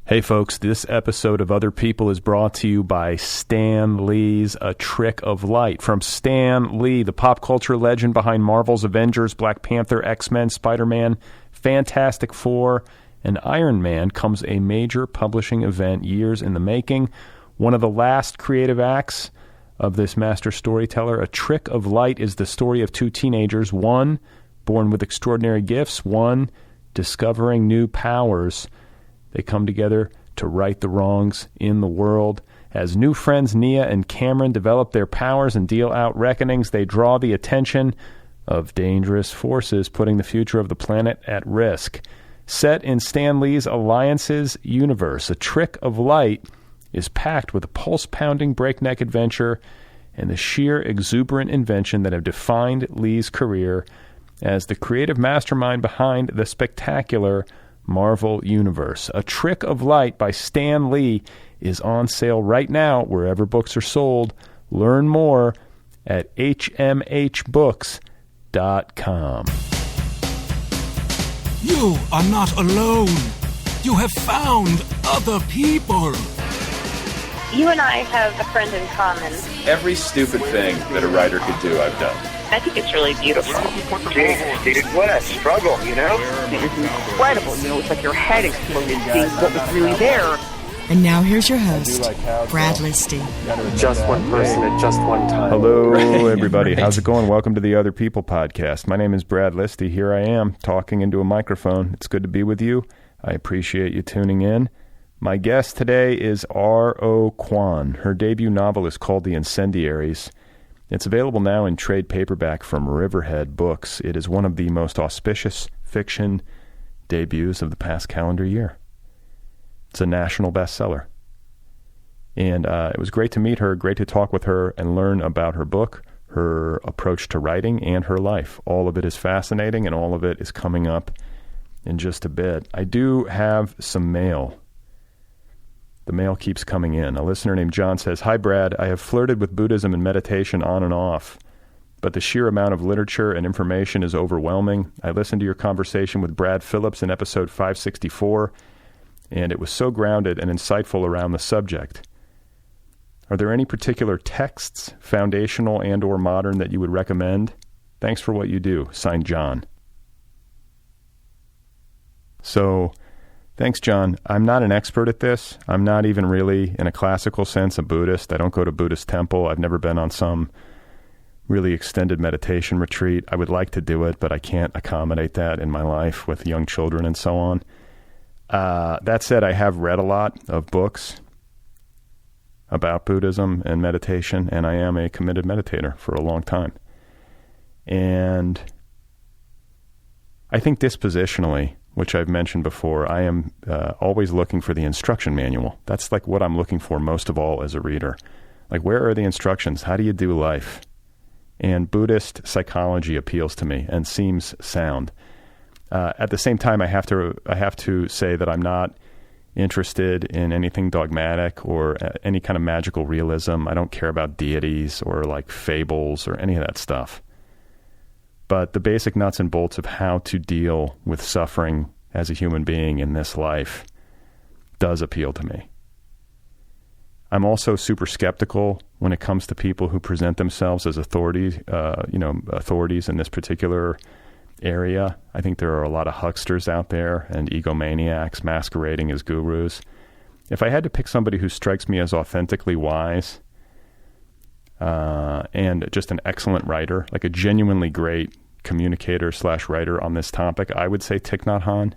Hey folks, this episode of Otherppl is brought to you by Stan Lee's A Trick of Light. From Stan Lee, the pop culture legend behind Marvel's Avengers, Black Panther, X-Men, Spider-Man, Fantastic Four, and Iron Man, comes a major publishing event years in the making. One of the last creative acts of this master storyteller, A Trick of Light, is the story of two teenagers, one born with extraordinary gifts, one discovering new powers. They come together to right the wrongs in the world. As new friends Nia and Cameron develop their powers and deal out reckonings, they draw the attention of dangerous forces, putting the future of the planet at risk. Set in Stan Lee's Alliances universe, A Trick of Light is packed with a pulse-pounding breakneck adventure and the sheer exuberant invention that have defined Lee's career as the creative mastermind behind the spectacular Marvel Universe. A Trick of Light by Stan Lee is on sale right now wherever books are sold. Learn more at hmhbooks.com. You are not alone. You have found other people. You and I have a friend in common. Every stupid thing that a writer could do, I've done. I think it's really beautiful. Dude, what a struggle, you know? It was incredible. You know, it's like your head exploded seeing what was really there. And now here's your host, Brad Listi. Just one person at just one time. Hello, everybody. How's it going? Welcome to the Otherppl podcast. My name is Brad Listi. Here I am, talking into a microphone. It's good to be with you. I appreciate you tuning in. My guest today is R.O. Kwon. Her debut novel is called The Incendiaries. It's available now in trade paperback from Riverhead Books. It is one of the most auspicious fiction debuts of the past calendar year. It's a national bestseller. And it was great to meet her, great to talk with her and learn about her book, her approach to writing, and her life. All of it is fascinating, and all of it is coming up in just a bit. I do have some mail. The mail keeps coming in. A listener named John says, "Hi, Brad. I have flirted with Buddhism and meditation on and off, but the sheer amount of literature and information is overwhelming. I listened to your conversation with Brad Phillips in episode 564, and it was so grounded and insightful around the subject. Are there any particular texts, foundational and or modern, that you would recommend? Thanks for what you do. Signed, John." So, thanks, John. I'm not an expert at this. I'm not even really, in a classical sense, a Buddhist. I don't go to Buddhist temple. I've never been on some really extended meditation retreat. I would like to do it, but I can't accommodate that in my life with young children and so on. That said, I have read a lot of books about Buddhism and meditation, and I am a committed meditator for a long time. And I think dispositionally, which I've mentioned before, I am always looking for the instruction manual. That's like what I'm looking for most of all as a reader. Like, where are the instructions? How do you do life? And Buddhist psychology appeals to me and seems sound. At the same time, I have to say that I'm not interested in anything dogmatic or any kind of magical realism. I don't care about deities or like fables or any of that stuff. But the basic nuts and bolts of how to deal with suffering as a human being in this life does appeal to me. I'm also super skeptical when it comes to people who present themselves as authorities in this particular area. I think there are a lot of hucksters out there and egomaniacs masquerading as gurus. If I had to pick somebody who strikes me as authentically wise, and just an excellent writer, like a genuinely great communicator / writer on this topic, I would say Thich Nhat Hanh.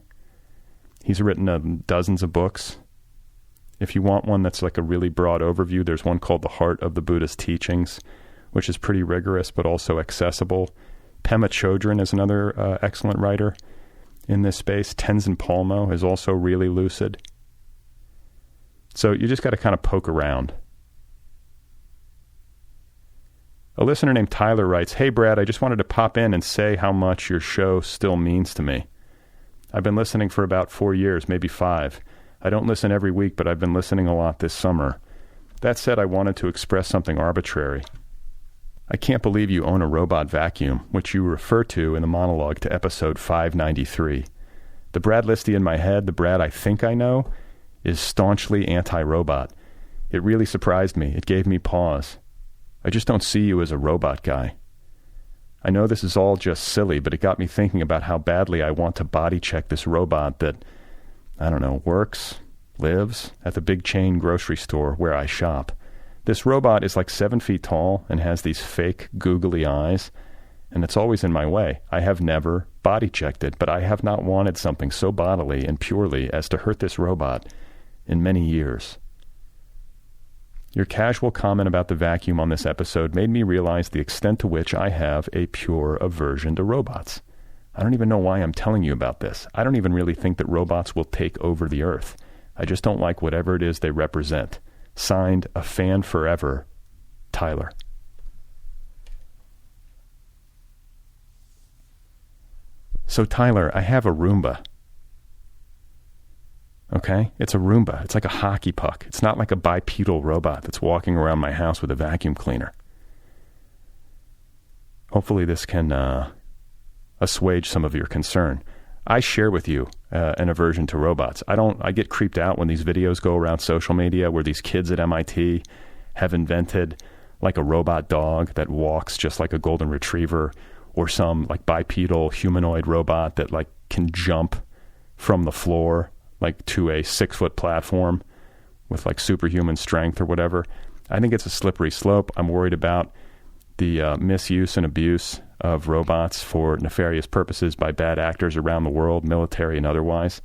He's written dozens of books. If you want one that's like a really broad overview, there's one called The Heart of the Buddhist Teachings, which is pretty rigorous but also accessible. Pema Chodron is another excellent writer in this space. Tenzin Palmo is also really lucid. So you just got to kind of poke around. A listener named Tyler writes, "Hey, Brad, I just wanted to pop in and say how much your show still means to me. I've been listening for about 4 years, maybe 5. I don't listen every week, but I've been listening a lot this summer. That said, I wanted to express something arbitrary. I can't believe you own a robot vacuum, which you refer to in the monologue to episode 593. The Brad Listi in my head, the Brad I think I know, is staunchly anti-robot. It really surprised me. It gave me pause. I just don't see you as a robot guy. I know this is all just silly, but it got me thinking about how badly I want to body check this robot that, I don't know, works, lives at the big chain grocery store where I shop. This robot is like 7 feet tall and has these fake googly eyes, and it's always in my way. I have never body checked it, but I have not wanted something so bodily and purely as to hurt this robot in many years. Your casual comment about the vacuum on this episode made me realize the extent to which I have a pure aversion to robots. I don't even know why I'm telling you about this. I don't even really think that robots will take over the earth. I just don't like whatever it is they represent. Signed, a fan forever, Tyler. So Tyler, I have a Roomba. Okay? It's a Roomba. It's like a hockey puck. It's not like a bipedal robot that's walking around my house with a vacuum cleaner. Hopefully this can assuage some of your concern. I share with you an aversion to robots. I get creeped out when these videos go around social media where these kids at MIT have invented like a robot dog that walks just like a golden retriever, or some like bipedal humanoid robot that like can jump from the floor like to a 6-foot platform with like superhuman strength or whatever. I think it's a slippery slope. I'm worried about the misuse and abuse of robots for nefarious purposes by bad actors around the world, military and otherwise.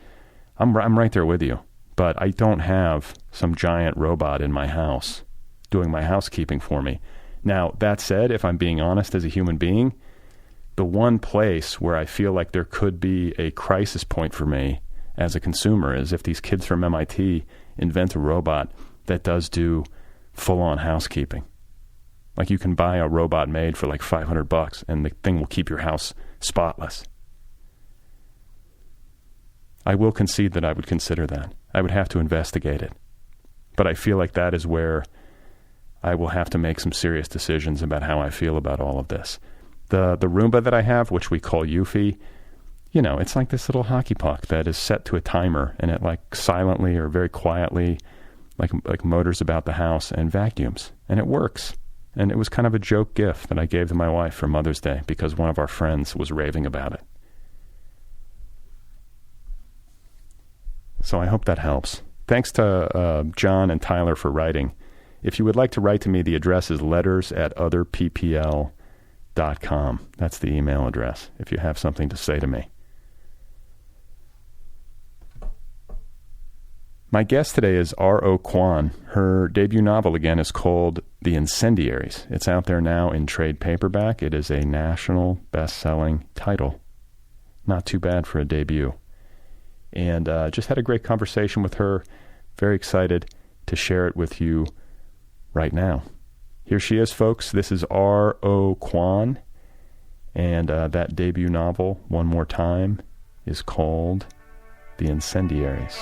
I'm right there with you, but I don't have some giant robot in my house doing my housekeeping for me. Now, that said, if I'm being honest as a human being, the one place where I feel like there could be a crisis point for me as a consumer is if these kids from MIT invent a robot that does do full-on housekeeping. Like you can buy a robot made for like $500 and the thing will keep your house spotless. I will concede that I would consider that. I would have to investigate it. But I feel like that is where I will have to make some serious decisions about how I feel about all of this. The Roomba that I have, which we call Eufy, you know, it's like this little hockey puck that is set to a timer, and it like silently or very quietly like motors about the house and vacuums, and it works. And it was kind of a joke gift that I gave to my wife for Mother's Day because one of our friends was raving about it. So I hope that helps. Thanks to John and Tyler for writing. If you would like to write to me, the address is letters@otherppl.com. That's the email address if you have something to say to me. My guest today is R.O. Kwon. Her debut novel, again, is called The Incendiaries. It's out there now in trade paperback. It is a national best-selling title. Not too bad for a debut. And just had a great conversation with her. Very excited to share it with you right now. Here she is, folks. This is R.O. Kwon. And that debut novel, one more time, is called The Incendiaries.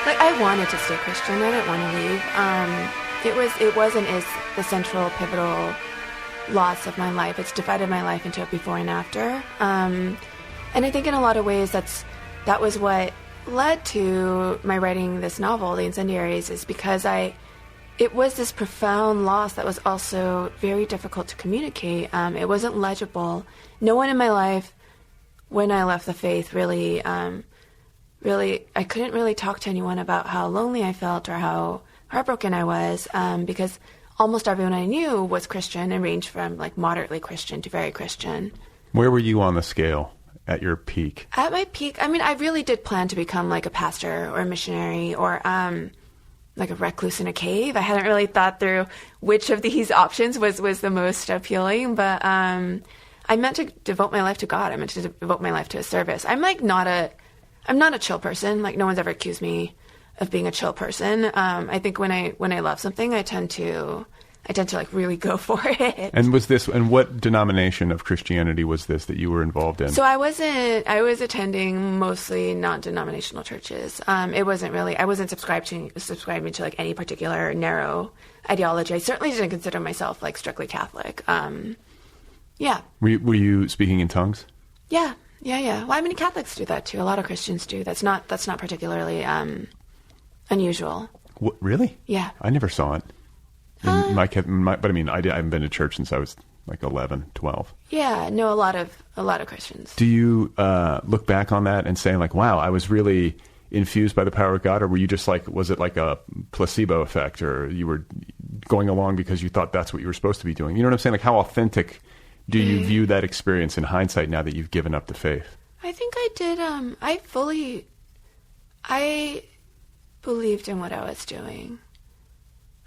Like, I wanted to stay Christian. I didn't want to leave. It wasn't as the central, pivotal loss of my life. It's divided my life into a before and after. And I think in a lot of ways that was what led to my writing this novel, The Incendiaries, is because it was this profound loss that was also very difficult to communicate. It wasn't legible. No one in my life, when I left the faith, really, I couldn't really talk to anyone about how lonely I felt or how heartbroken I was, because almost everyone I knew was Christian and ranged from like moderately Christian to very Christian. Where were you on the scale at your peak? At my peak, I mean, I really did plan to become like a pastor or a missionary or like a recluse in a cave. I hadn't really thought through which of these options was the most appealing, but I meant to devote my life to God. I meant to devote my life to His service. I'm not a chill person. Like, no one's ever accused me of being a chill person. I think when I love something, I tend to like really go for it. And what denomination of Christianity was this that you were involved in? So I was attending mostly non-denominational churches. I wasn't subscribing to like any particular narrow ideology. I certainly didn't consider myself like strictly Catholic. Yeah. Were you speaking in tongues? Yeah. Yeah. Well, I mean, Catholics do that too. A lot of Christians do. That's not particularly unusual. What, really? Yeah. I never saw it. But I mean, I haven't been to church since I was like 11, 12. Yeah. No, a lot of Christians. Do you look back on that and say like, wow, I was really infused by the power of God, or were you just like, was it like a placebo effect, or you were going along because you thought that's what you were supposed to be doing? You know what I'm saying? Like, how authentic do you view that experience in hindsight now that you've given up the faith? I think I did. I believed in what I was doing.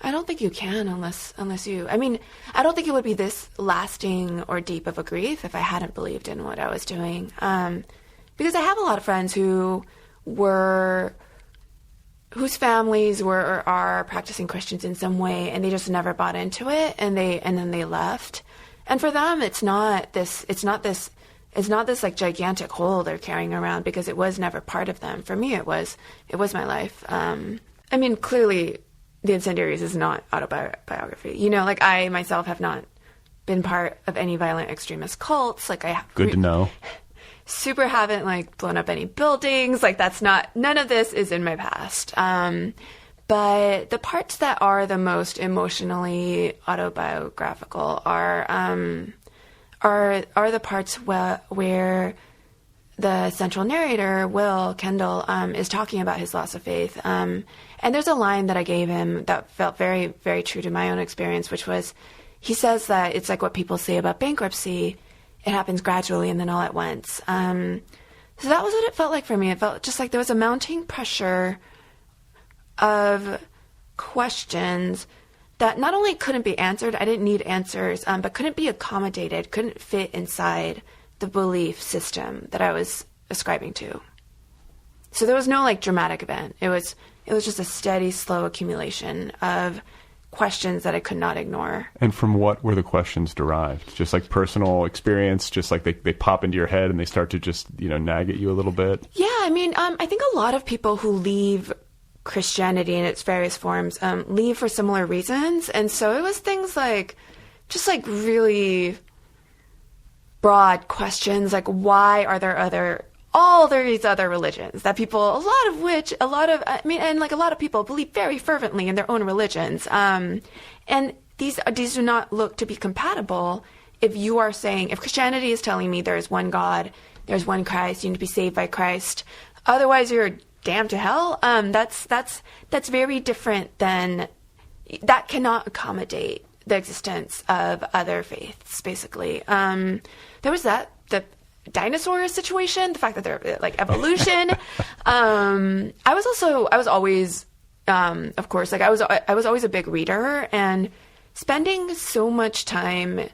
I don't think you can unless you, I mean, I don't think it would be this lasting or deep of a grief if I hadn't believed in what I was doing. Because I have a lot of friends whose families were or are practicing Christians in some way, and they just never bought into it, and then they left. And for them, it's not this like gigantic hole they're carrying around, because it was never part of them. For me, it was my life. I mean, clearly, the Incendiaries is not autobiography. You know, like, I myself have not been part of any violent extremist cults. Like, Good to know. Super haven't like blown up any buildings. Like, none of this is in my past. But the parts that are the most emotionally autobiographical are the parts where the central narrator, Will Kendall, is talking about his loss of faith. And there's a line that I gave him that felt very, very true to my own experience, which was, he says that it's like what people say about bankruptcy. It happens gradually and then all at once. So that was what it felt like for me. It felt just like there was a mounting pressure of questions that not only couldn't be answered, I didn't need answers, but couldn't be accommodated, couldn't fit inside the belief system that I was ascribing to. So there was no like dramatic event. It was just a steady, slow accumulation of questions that I could not ignore. And from what were the questions derived? Just like personal experience, just like they pop into your head and they start to just, nag at you a little bit? Yeah, I mean, I think a lot of people who leave Christianity in its various forms leave for similar reasons. And so it was things like, just like really broad questions, like why are there all these other religions that people, a lot of people believe very fervently in their own religions. And these do not look to be compatible if you are saying, if Christianity is telling me there is one God, there's one Christ, you need to be saved by Christ, otherwise you're damned to hell. That's very different than, that cannot accommodate the existence of other faiths, basically. There was the dinosaur situation, the fact that they're like evolution. I was always, of course, like I was always a big reader, and spending so much time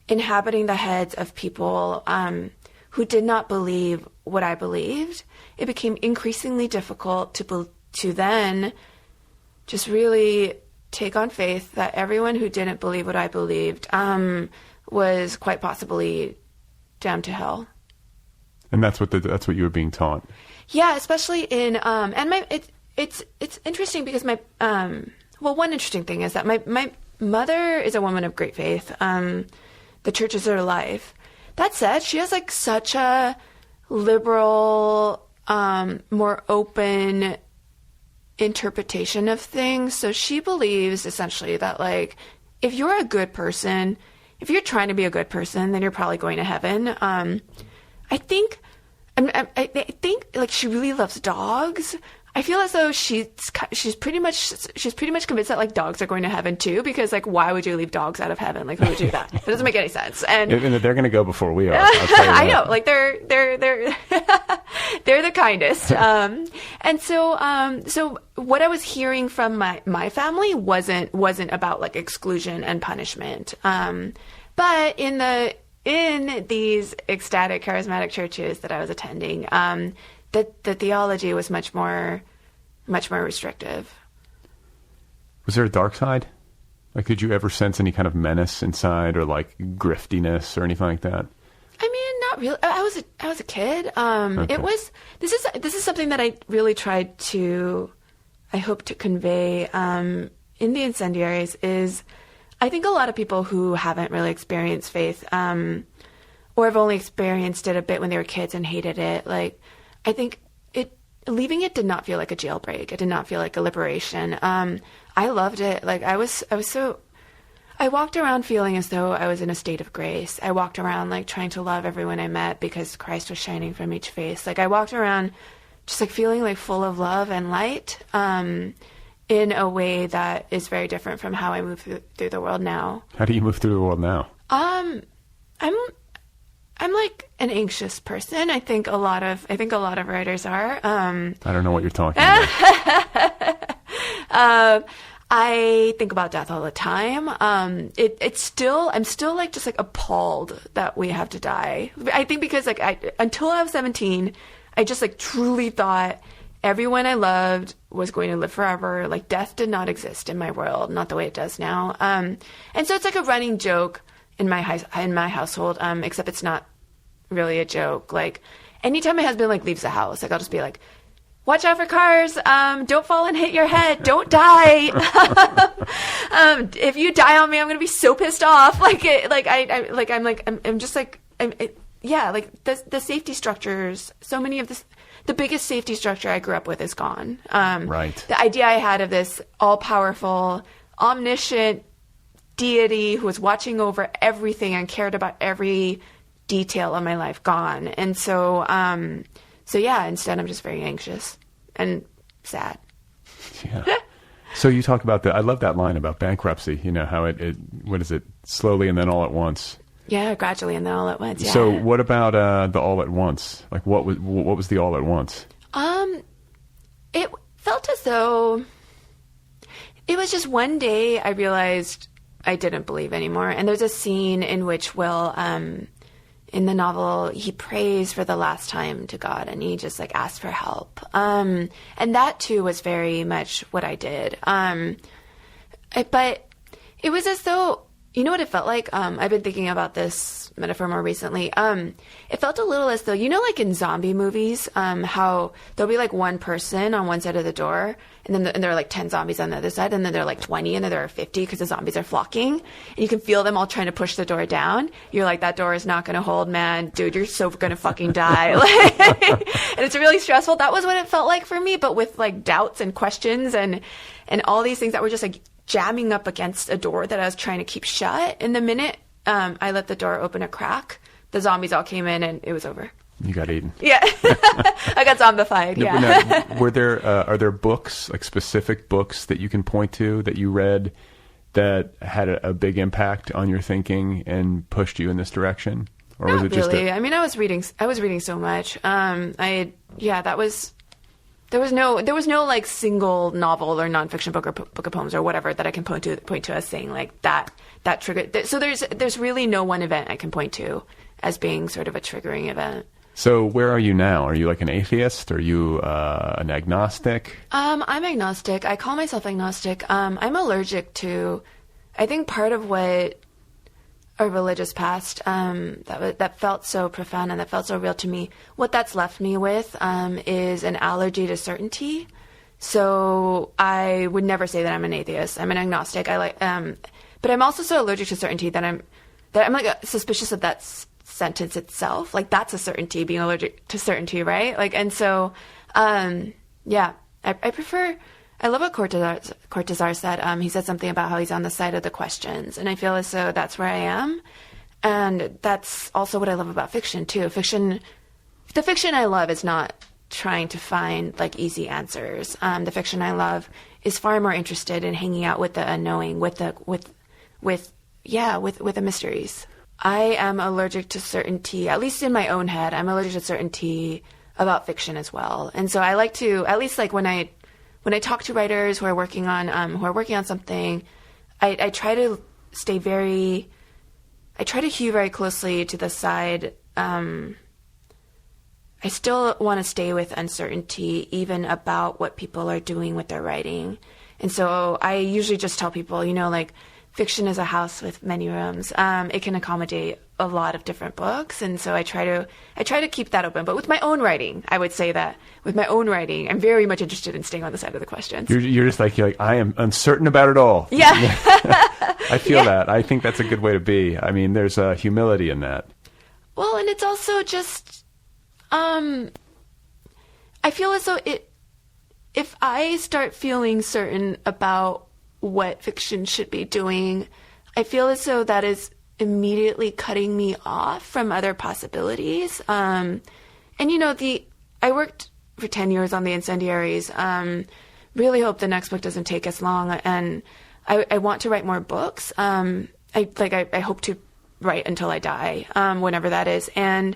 inhabiting the heads of people who did not believe what I believed, it became increasingly difficult to then just really take on faith that everyone who didn't believe what I believed was quite possibly damned to hell. And that's what you were being taught. Yeah, especially in it's interesting because one interesting thing is that my mother is a woman of great faith. The church is her life. That said, she has like such a liberal, more open interpretation of things. So she believes essentially that like if you're a good person, if you're trying to be a good person, then you're probably going to heaven. I think like she really loves dogs. I feel as though she's pretty much convinced that like dogs are going to heaven too, because like why would you leave dogs out of heaven? Like who would do that? It doesn't make any sense. And they're going to go before we are. I'll tell you I know, like they're they're the kindest. And so what I was hearing from my family wasn't about like exclusion and punishment. But in these ecstatic, charismatic churches that I was attending, the theology was much more restrictive. Was there a dark side? Like, did you ever sense any kind of menace inside, or like griftiness or anything like that? I mean, not really. I was a kid. Okay. This is something that I really tried to, I hope to convey in the Incendiaries is, I think a lot of people who haven't really experienced faith, or have only experienced it a bit when they were kids and hated it. Like, I think leaving it did not feel like a jailbreak. It did not feel like a liberation. I loved it. Like, I walked around feeling as though I was in a state of grace. I walked around like trying to love everyone I met because Christ was shining from each face. Like, I walked around just like feeling like full of love and light, in a way that is very different from how I move through the world now. How do you move through the world now? I'm like an anxious person. I think a lot of writers are. I don't know what you're talking about. I think about death all the time. I'm still like just like appalled that we have to die. I think because like until I was 17, I just like truly thought everyone I loved was going to live forever. Like, death did not exist in my world, not the way it does now. And so it's like a running joke in my household, except it's not really a joke. Like, anytime my husband like leaves the house, like I'll just be like, watch out for cars, don't fall and hit your head, don't die. If you die on me, I'm gonna be so pissed off. Like, the safety structures, so many of this, the biggest safety structure I grew up with is gone. Right. The idea I had of this all-powerful, omniscient deity who was watching over everything and cared about every detail of my life, gone. And so instead I'm just very anxious and sad. Yeah. So you talk about I love that line about bankruptcy, you know, how it what is it, slowly and then all at once. Yeah, gradually and then all at once. Yeah. So what about the all at once? Like, what was the all at once? It felt as though it was just one day I realized I didn't believe anymore. And there's a scene in which Will, in the novel, he prays for the last time to God and he just like asks for help. And that too was very much what I did. But it was as though, you know what it felt like? I've been thinking about this metaphor more recently. It felt a little as though, you know, like in zombie movies, how there'll be like one person on one side of the door, and then there are like 10 zombies on the other side, and then there are like 20, and then there are 50 because the zombies are flocking, and you can feel them all trying to push the door down. You're like, that door is not going to hold, man. Dude, you're so going to fucking die. And it's really stressful. That was what it felt like for me, but with like doubts and questions and all these things that were just like jamming up against a door that I was trying to keep shut. And the minute I let the door open a crack, the zombies all came in and it was over. You got eaten. Yeah. I got zombified. Yeah. Now, are there books, like specific books that you can point to that you read that had a big impact on your thinking and pushed you in this direction? Or Not was it just really. I mean, I was reading so much. There was no like single novel or nonfiction book or book of poems or whatever that I can point to as saying like that triggered. So there's really no one event I can point to as being sort of a triggering event. So where are you now? Are you like an atheist? Are you an agnostic? I'm agnostic. I call myself agnostic. I'm allergic to, I think part of what a religious past that felt so profound and that felt so real to me, what that's left me with is an allergy to certainty. So I would never say that I'm an atheist. I'm an agnostic. But I'm also so allergic to certainty that I'm like suspicious of that sentence itself. Like, that's a certainty, being allergic to certainty, right? Like, and so I prefer. I love what Cortázar said. He said something about how he's on the side of the questions, and I feel as though that's where I am. And that's also what I love about fiction too. The fiction I love is not trying to find like easy answers. The fiction I love is far more interested in hanging out with the unknowing, with the mysteries. I am allergic to certainty, at least in my own head. I'm allergic to certainty about fiction as well. And so I like to, at least like when I talk to writers who are working on something, I try to hew very closely to the side. I still want to stay with uncertainty, even about what people are doing with their writing. And so I usually just tell people, like, fiction is a house with many rooms. It can accommodate a lot of different books, and so I try to keep that open. But with my own writing, I would say that with my own writing, I'm very much interested in staying on the side of the questions. You're just like I am uncertain about it all. Yeah. I feel that. I think that's a good way to be. I mean, there's a humility in that. Well, and it's also just, I feel as though if I start feeling certain about what fiction should be doing, I feel as though that is immediately cutting me off from other possibilities. And, I worked for 10 years on the Incendiaries. Really hope the next book doesn't take as long. And I want to write more books. I hope to write until I die, whenever that is. And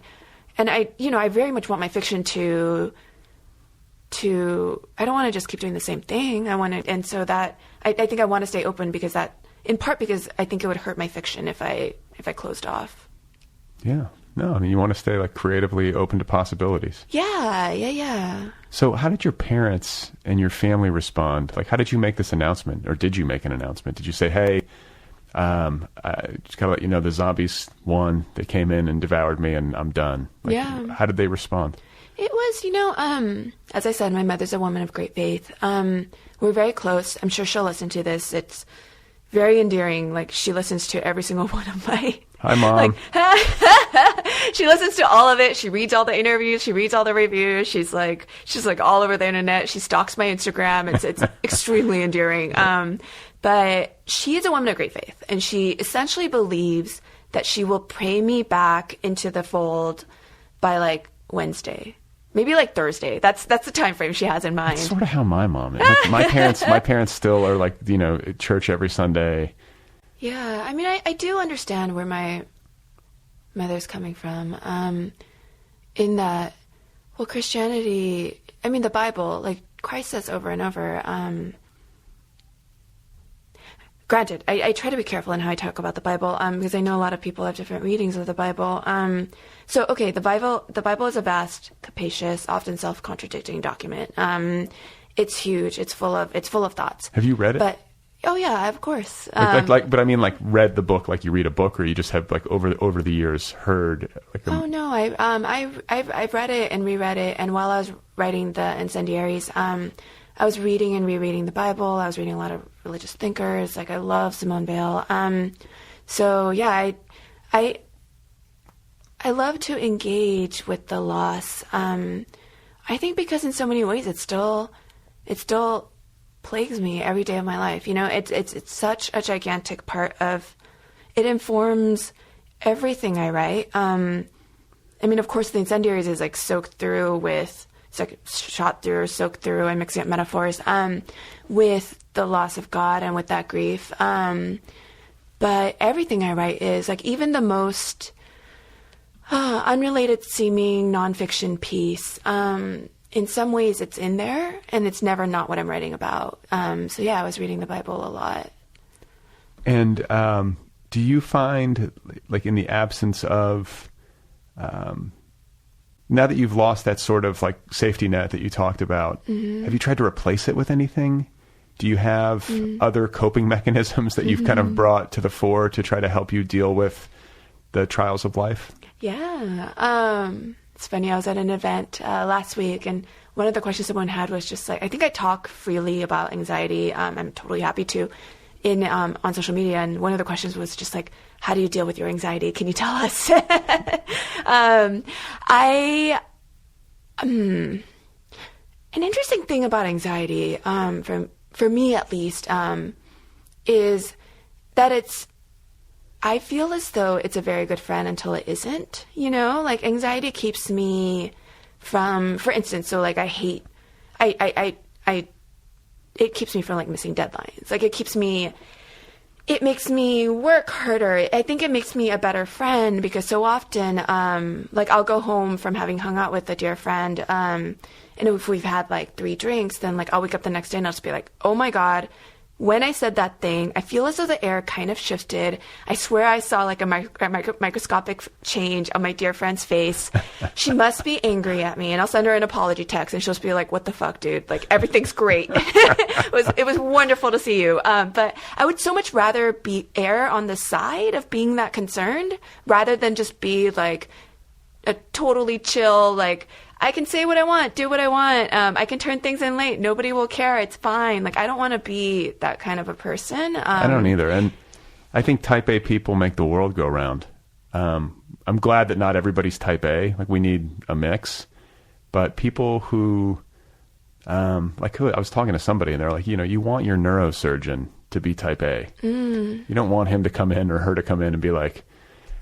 I very much want my fiction to I don't want to just keep doing the same thing. And so that I think I want to stay open because in part because I think it would hurt my fiction if I closed off. Yeah. No, I mean, you want to stay like creatively open to possibilities. Yeah. So how did your parents and your family respond? Like, how did you make this announcement, or did you make an announcement? Did you say, hey, I just gotta let you know the zombies won, they came in and devoured me and I'm done? Like, yeah. How did they respond? It was, as I said, my mother's a woman of great faith. We're very close. I'm sure she'll listen to this. It's very endearing. Like, she listens to every single one of my... Hi, Mom. She listens to all of it. She reads all the interviews. She reads all the reviews. She's like all over the internet. She stalks my Instagram. It's extremely endearing. But she is a woman of great faith, and she essentially believes that she will pray me back into the fold by like Wednesday. Maybe like Thursday. That's the time frame she has in mind. That's sort of how my mom is. Like, my parents still are like, at church every Sunday. Yeah, I mean, I do understand where my mother's coming from. In that, well, Christianity, I mean, the Bible, like Christ says over and over. Granted, I try to be careful in how I talk about the Bible, because I know a lot of people have different readings of the Bible. So, okay, the Bible is a vast, capacious, often self-contradicting document. It's huge. It's full of thoughts. Have you read it? But oh yeah, of course. But I mean, like, read the book like you read a book, or you just have like over the years heard. Like Oh no, I've read it and reread it, and while I was writing the Incendiaries, I was reading and rereading the Bible. I was reading a lot of religious thinkers. Like, I love Simone Weil. So yeah, I love to engage with the loss. I think because in so many ways it still plagues me every day of my life. It's such a gigantic part of, it informs everything I write. I mean, of course, the Incendiaries is like soaked through with, it's like shot through or soaked through, I'm mixing up metaphors, with the loss of God and with that grief. But everything I write is like, even the most unrelated seeming nonfiction piece, in some ways it's in there, and it's never not what I'm writing about. So yeah, I was reading the Bible a lot. And do you find, like, in the absence of, now that you've lost that sort of like safety net that you talked about, mm-hmm. have you tried to replace it with anything? Do you have other coping mechanisms that you've kind of brought to the fore to try to help you deal with the trials of life? Yeah. It's funny, I was at an event last week, and one of the questions someone had was just like, I think I talk freely about anxiety. I'm totally happy to on social media, and one of the questions was just like, how do you deal with your anxiety? Can you tell us? An interesting thing about anxiety, for me at least, is that I feel as though it's a very good friend until it isn't, like anxiety keeps me from, for instance, so like it keeps me from like missing deadlines. Like it makes me work harder. I think it makes me a better friend because so often, like I'll go home from having hung out with a dear friend, and if we've had like 3 drinks, then like I'll wake up the next day and I'll just be like, oh my God, when I said that thing, I feel as though the air kind of shifted. I swear I saw like a microscopic change on my dear friend's face. She must be angry at me, and I'll send her an apology text, and she'll just be like, "What the fuck, dude? Like everything's great." It was wonderful to see you. But I would so much rather err on the side of being that concerned rather than just be like a totally chill, like, I can say what I want, do what I want. I can turn things in late. Nobody will care. It's fine. Like, I don't want to be that kind of a person. I don't either. And I think type A people make the world go round. I'm glad that not everybody's type A. Like we need a mix, but people who, I was talking to somebody and they're like, you want your neurosurgeon to be type A. You don't want him to come in or her to come in and be like,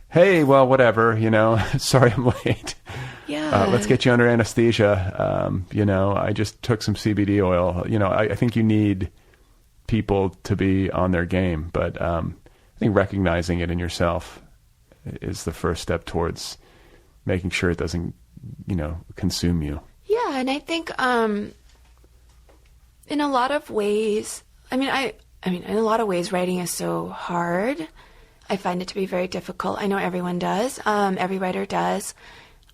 hey, well, whatever, sorry I'm late. Yeah. Let's get you under anesthesia. I just took some CBD oil. I think you need people to be on their game, but I think recognizing it in yourself is the first step towards making sure it doesn't, consume you. Yeah, and I think in a lot of ways, in a lot of ways, writing is so hard. I find it to be very difficult. I know everyone does. Every writer does.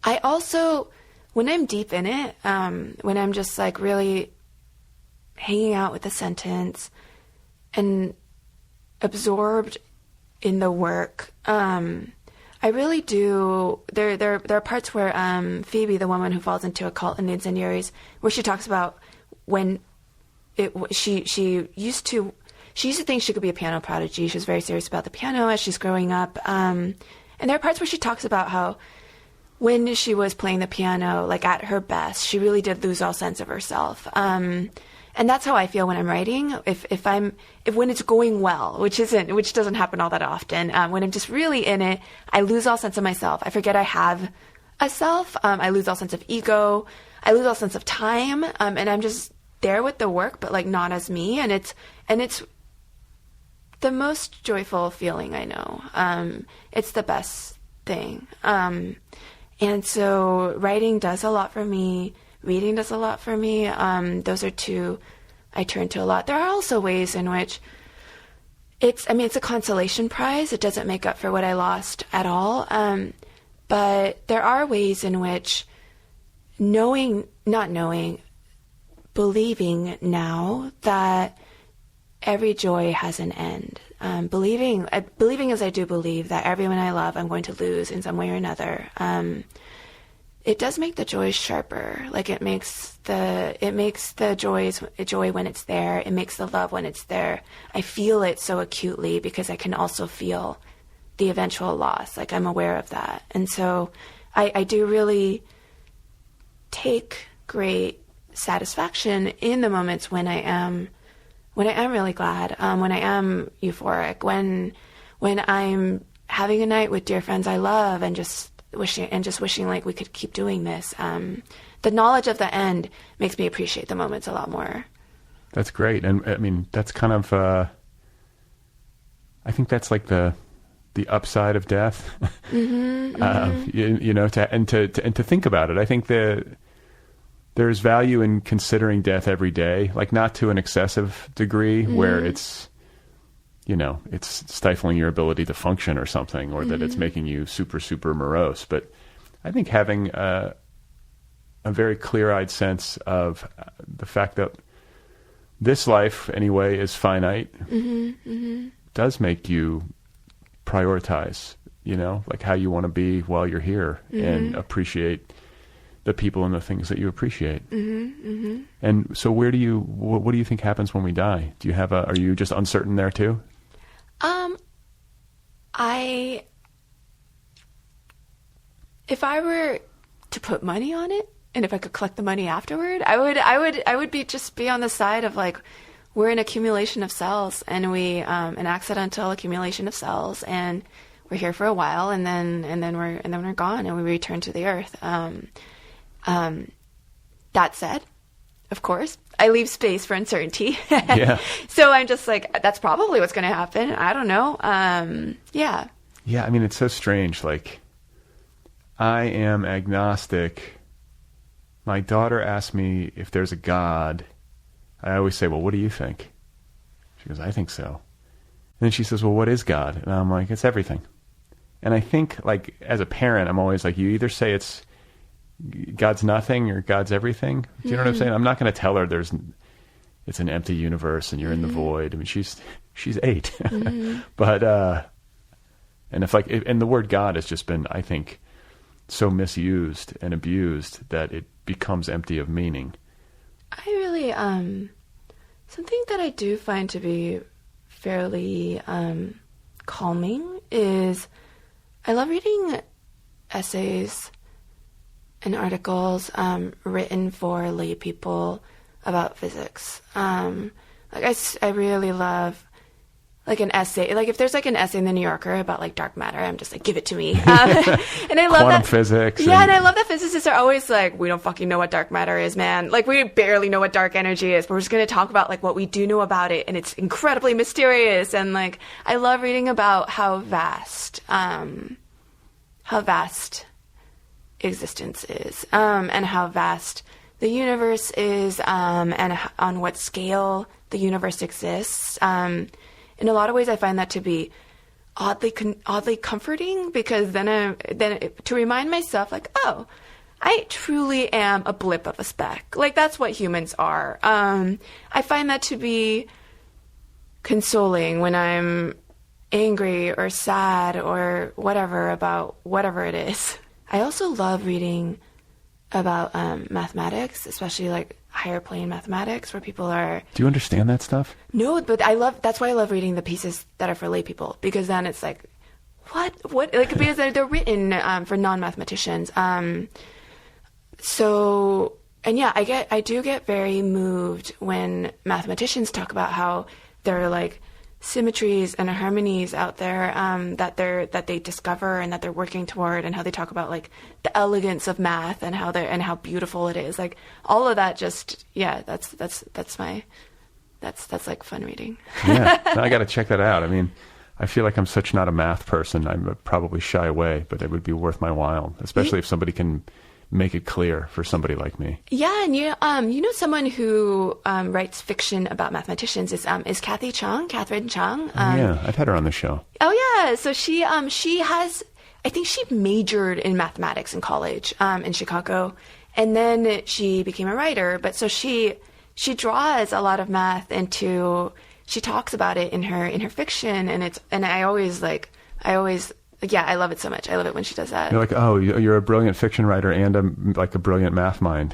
I also, when I'm deep in it, when I'm just like really hanging out with the sentence and absorbed in the work, I really do. There are parts where Phoebe, the woman who falls into a cult in the Incendiaries, where she talks about when she used to think she could be a piano prodigy. She was very serious about the piano as she's growing up. And there are parts where she talks about how when she was playing the piano, like at her best, she really did lose all sense of herself. And that's how I feel when I'm writing. If when it's going well, which doesn't happen all that often, when I'm just really in it, I lose all sense of myself. I forget I have a self. I lose all sense of ego. I lose all sense of time. And I'm just there with the work, but like not as me. And it's the most joyful feeling I know. It's the best thing. And so writing does a lot for me. Reading does a lot for me. Those are two I turn to a lot. There are also ways in which it's a consolation prize. It doesn't make up for what I lost at all. But there are ways in which believing now that every joy has an end. Believing as I do believe that everyone I love I'm going to lose in some way or another. It does make the joys sharper. Like it makes the joy when it's there. It makes the love when it's there. I feel it so acutely because I can also feel the eventual loss. Like I'm aware of that. And so I do really take great satisfaction in the moments when I am really glad, when I am euphoric, when I'm having a night with dear friends I love and just wishing like we could keep doing this. The knowledge of the end makes me appreciate the moments a lot more. That's great. And that's kind of, I think that's like the upside of death. To think about it. I think there's value in considering death every day, like not to an excessive degree where it's stifling your ability to function or something, or that it's making you super, super morose. But I think having a very clear-eyed sense of the fact that this life, anyway, is finite does make you prioritize, like how you want to be while you're here and appreciate the people and the things that you appreciate. And so what do you think happens when we die? Are you just uncertain there too? If I were to put money on it, and if I could collect the money afterward, I would be on the side of like, we're an accumulation of cells, and an accidental accumulation of cells, and we're here for a while, and then we're gone, and we return to the earth. That said, of course, I leave space for uncertainty. Yeah. So I'm just like, that's probably what's going to happen. I don't know. Yeah. Yeah. It's so strange. Like, I am agnostic. My daughter asked me if there's a God. I always say, well, what do you think? She goes, I think so. And then she says, well, what is God? And I'm like, it's everything. And I think, like, as a parent, I'm always like, you either say it's God's nothing or God's everything. Do you know what I'm saying? I'm not going to tell her it's an empty universe and you're in the void. She's 8. But and the word God has just been, I think, so misused and abused that it becomes empty of meaning. I really something that I do find to be fairly calming is I love reading essays and articles written for lay people about physics. I really love like an essay. Like if there's like an essay in the New Yorker about like dark matter, I'm just like, give it to me. And I love quantum that physics. Yeah, and I love that physicists are always like, we don't fucking know what dark matter is, man. Like we barely know what dark energy is. But we're just gonna talk about like what we do know about it, and it's incredibly mysterious. And like I love reading about how vast existence is, and how vast the universe is, and on what scale the universe exists. In a lot of ways, I find that to be oddly comforting, because then to remind myself, like, oh, I truly am a blip of a speck. Like that's what humans are. I find that to be consoling when I'm angry or sad or whatever about whatever it is. I also love reading about mathematics, especially like higher plane mathematics, where people are... Do you understand that stuff? No, but that's why I love reading the pieces that are for lay people, because then it's like, what, like, because they're written for non-mathematicians. So, and yeah, I do get very moved when mathematicians talk about how there are like symmetries and harmonies out there that they discover and that they're working toward, and how they talk about like the elegance of math and how beautiful it is. Like all of that, just that's like fun reading. Yeah, I got to check that out. I mean, I feel like I'm such not a math person. I would probably shy away, but it would be worth my while, especially if somebody can make it clear for somebody like me. Yeah, and you know someone who writes fiction about mathematicians is Catherine Chung. Yeah, I've had her on the show. Oh yeah, so she has, I think she majored in mathematics in college in Chicago, and then she became a writer. But so she draws a lot of math into. She talks about it in her fiction, and I always yeah, I love it so much. I love it when she does that. You're like, oh, you're a brilliant fiction writer and a brilliant math mind.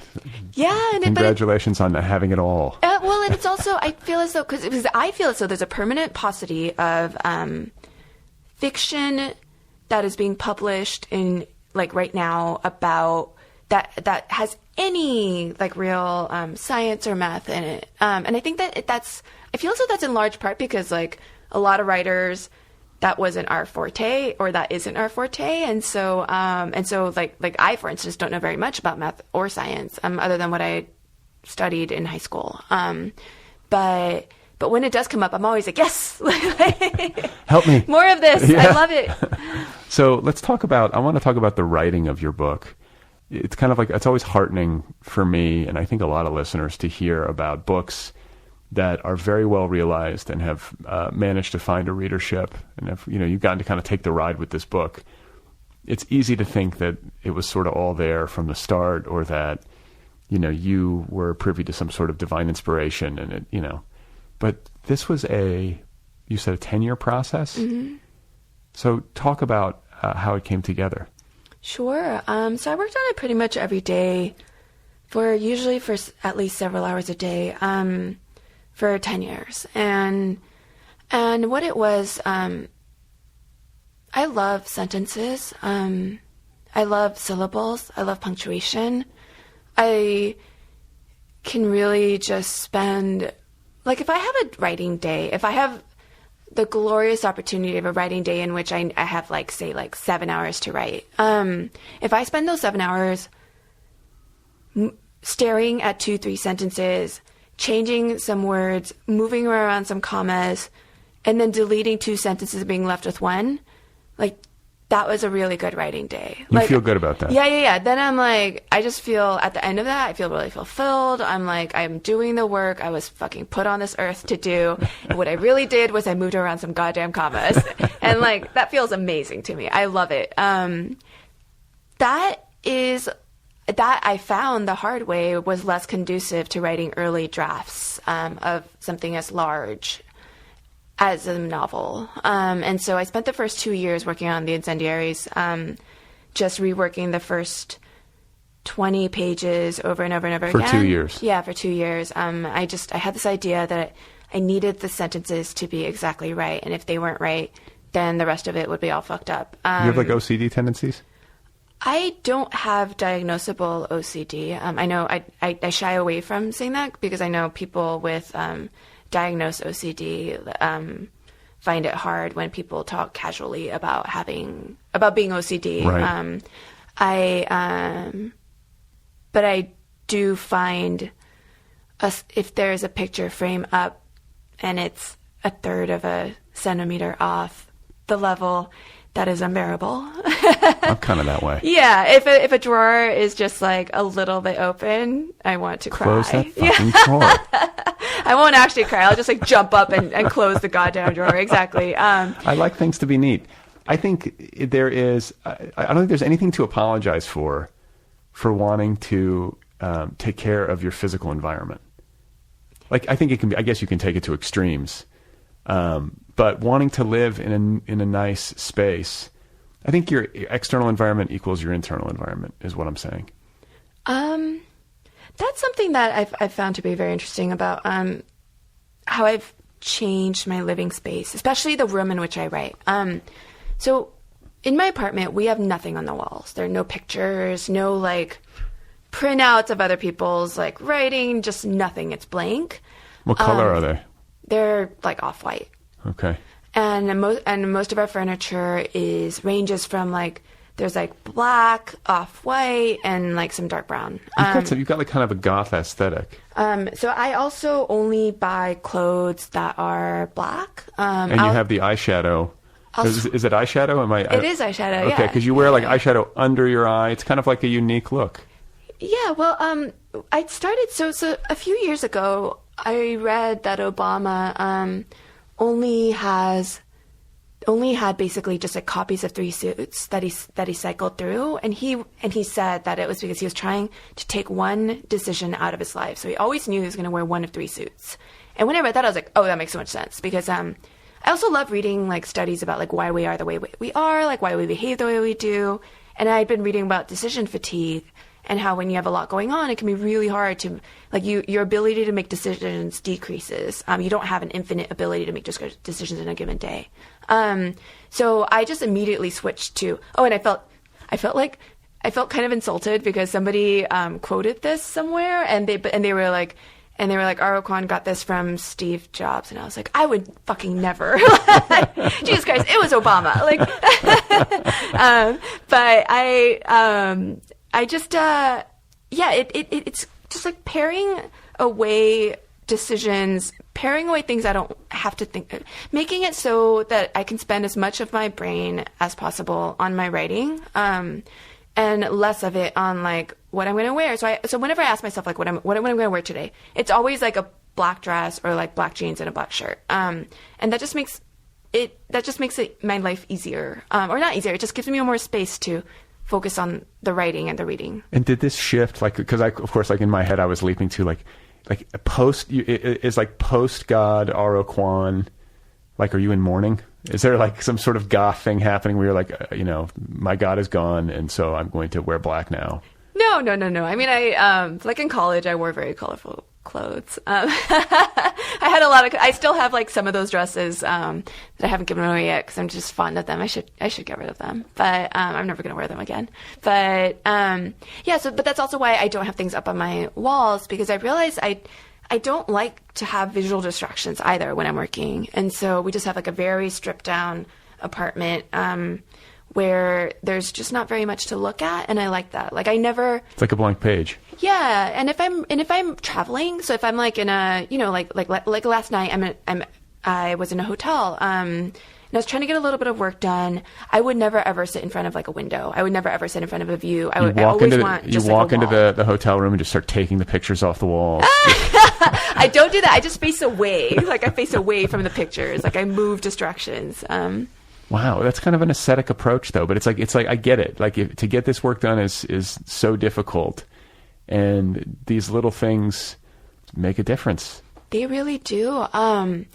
Yeah. Congratulations on having it all. Well, and it's also, I feel as though there's a permanent paucity of fiction that is being published in, like, right now about that has any, like, real science or math in it. And I think I feel as though that's in large part because, like, a lot of writers, that wasn't our forte, or that isn't our forte, and so like I, for instance, don't know very much about math or science, other than what I studied in high school. But when it does come up, I'm always like, yes, help me, more of this. Yeah. I love it. So I want to talk about the writing of your book. It's kind of like, it's always heartening for me, and I think a lot of listeners, to hear about books that are very well realized and have managed to find a readership, and if you've gotten to kind of take the ride with this book. It's easy to think that it was sort of all there from the start, or that you were privy to some sort of divine inspiration, and it but this was you said a 10-year process. Mm-hmm. So talk about how it came together. Sure. So I worked on it pretty much every day usually for at least several hours a day. For 10 years. And what it was, I love sentences. I love syllables. I love punctuation. I can really just spend, like, if I have a writing day, if I have the glorious opportunity of a writing day in which I have, like, say, like 7 hours to write, if I spend those 7 hours staring at 2-3 sentences, changing some words, moving around some commas, and then deleting 2 sentences and being left with 1, like, that was a really good writing day. You feel good about that? Yeah. Then I'm like, I just feel, at the end of that, I feel really fulfilled. I'm like, I'm doing the work I was fucking put on this earth to do. And what I really did was I moved around some goddamn commas. And, like, that feels amazing to me. I love it. That I found the hard way was less conducive to writing early drafts of something as large as a novel. And so I spent the first 2 years working on the Incendiaries, just reworking the first 20 pages over and over and over again. For 2 years? Yeah, for 2 years. I had this idea that I needed the sentences to be exactly right, and if they weren't right, then the rest of it would be all fucked up. You have, like, OCD tendencies? I don't have diagnosable OCD. I know I shy away from saying that because I know people with diagnosed OCD find it hard when people talk casually about being OCD. Right. But I do find if there's a picture frame up and it's a third of a centimeter off the level, that is unbearable. I'm kind of that way. Yeah, if a drawer is just like a little bit open, I want to cry. Close that fucking drawer. I won't actually cry. I'll just like jump up and close the goddamn drawer. Exactly. I like things to be neat. I think there is. I don't think there's anything to apologize for wanting to take care of your physical environment. Like I think it can be. I guess you can take it to extremes. But wanting to live in a nice space, I think your external environment equals your internal environment is what I'm saying. That's something that I've found to be very interesting about how I've changed my living space, especially the room in which I write. So in my apartment, we have nothing on the walls. There are no pictures, no like printouts of other people's like writing, just nothing. It's blank. What color are they? They're like off-white. Okay. And most of our furniture ranges from like there's like black, off-white, and like some dark brown. You've got like kind of a goth aesthetic. So I also only buy clothes that are black. And you have the eyeshadow. Is it eyeshadow? It is eyeshadow. Okay, yeah. because you wear like eyeshadow under your eye. It's kind of like a unique look. Yeah. Well, I started so a few years ago. I read that Obama only had basically just like copies of 3 suits that he cycled through, and he said that it was because he was trying to take one decision out of his life. So he always knew he was going to wear one of 3 suits. And when I read that, I was like, oh, that makes so much sense because I also love reading like studies about like why we are the way we are, like why we behave the way we do. And I'd been reading about decision fatigue. And how when you have a lot going on, it can be really hard to, like, your ability to make decisions decreases. You don't have an infinite ability to make decisions in a given day. So I just immediately switched to, and I felt kind of insulted because somebody quoted this somewhere, and they were like, Kwon got this from Steve Jobs, and I was like, I would fucking never. Jesus Christ, it was Obama. Like, but I just, it's just like paring away decisions, paring away things I don't have to think, making it so that I can spend as much of my brain as possible on my writing, and less of it on like what I'm going to wear. So whenever I ask myself like what I'm going to wear today, it's always like a black dress or like black jeans and a black shirt. And that just makes it my life easier, or not easier. It just gives me more space to focus on the writing and the reading. And did this shift, like, because of course, like in my head, I was leaping to like a post. Is like post God R.O. Kwon. Like, are you in mourning? Is there like some sort of goth thing happening where you're like, my God is gone, and so I'm going to wear black now? No. I mean, I like in college, I wore very colorful clothes. I had a lot of. I still have like some of those dresses that I haven't given away yet because I'm just fond of them. I should get rid of them, but I'm never gonna wear them again. But yeah. But that's also why I don't have things up on my walls, because I realize I don't like to have visual distractions either when I'm working, and so we just have like a very stripped down apartment. Where there's just not very much to look at, and I like that. Like it's like a blank page. Yeah, and if I'm traveling, so if I'm like in a like last night I was in a hotel, and I was trying to get a little bit of work done. I would never ever sit in front of like a window. I would never ever sit in front of a view. I always want just you walk like a into wall. the hotel room and just start taking the pictures off the walls. I don't do that. I just face away. Like I face away from the pictures. Like I move distractions. Wow, that's kind of an ascetic approach, though. But it's like I get it. Like to get this work done is so difficult, and these little things make a difference. They really do. And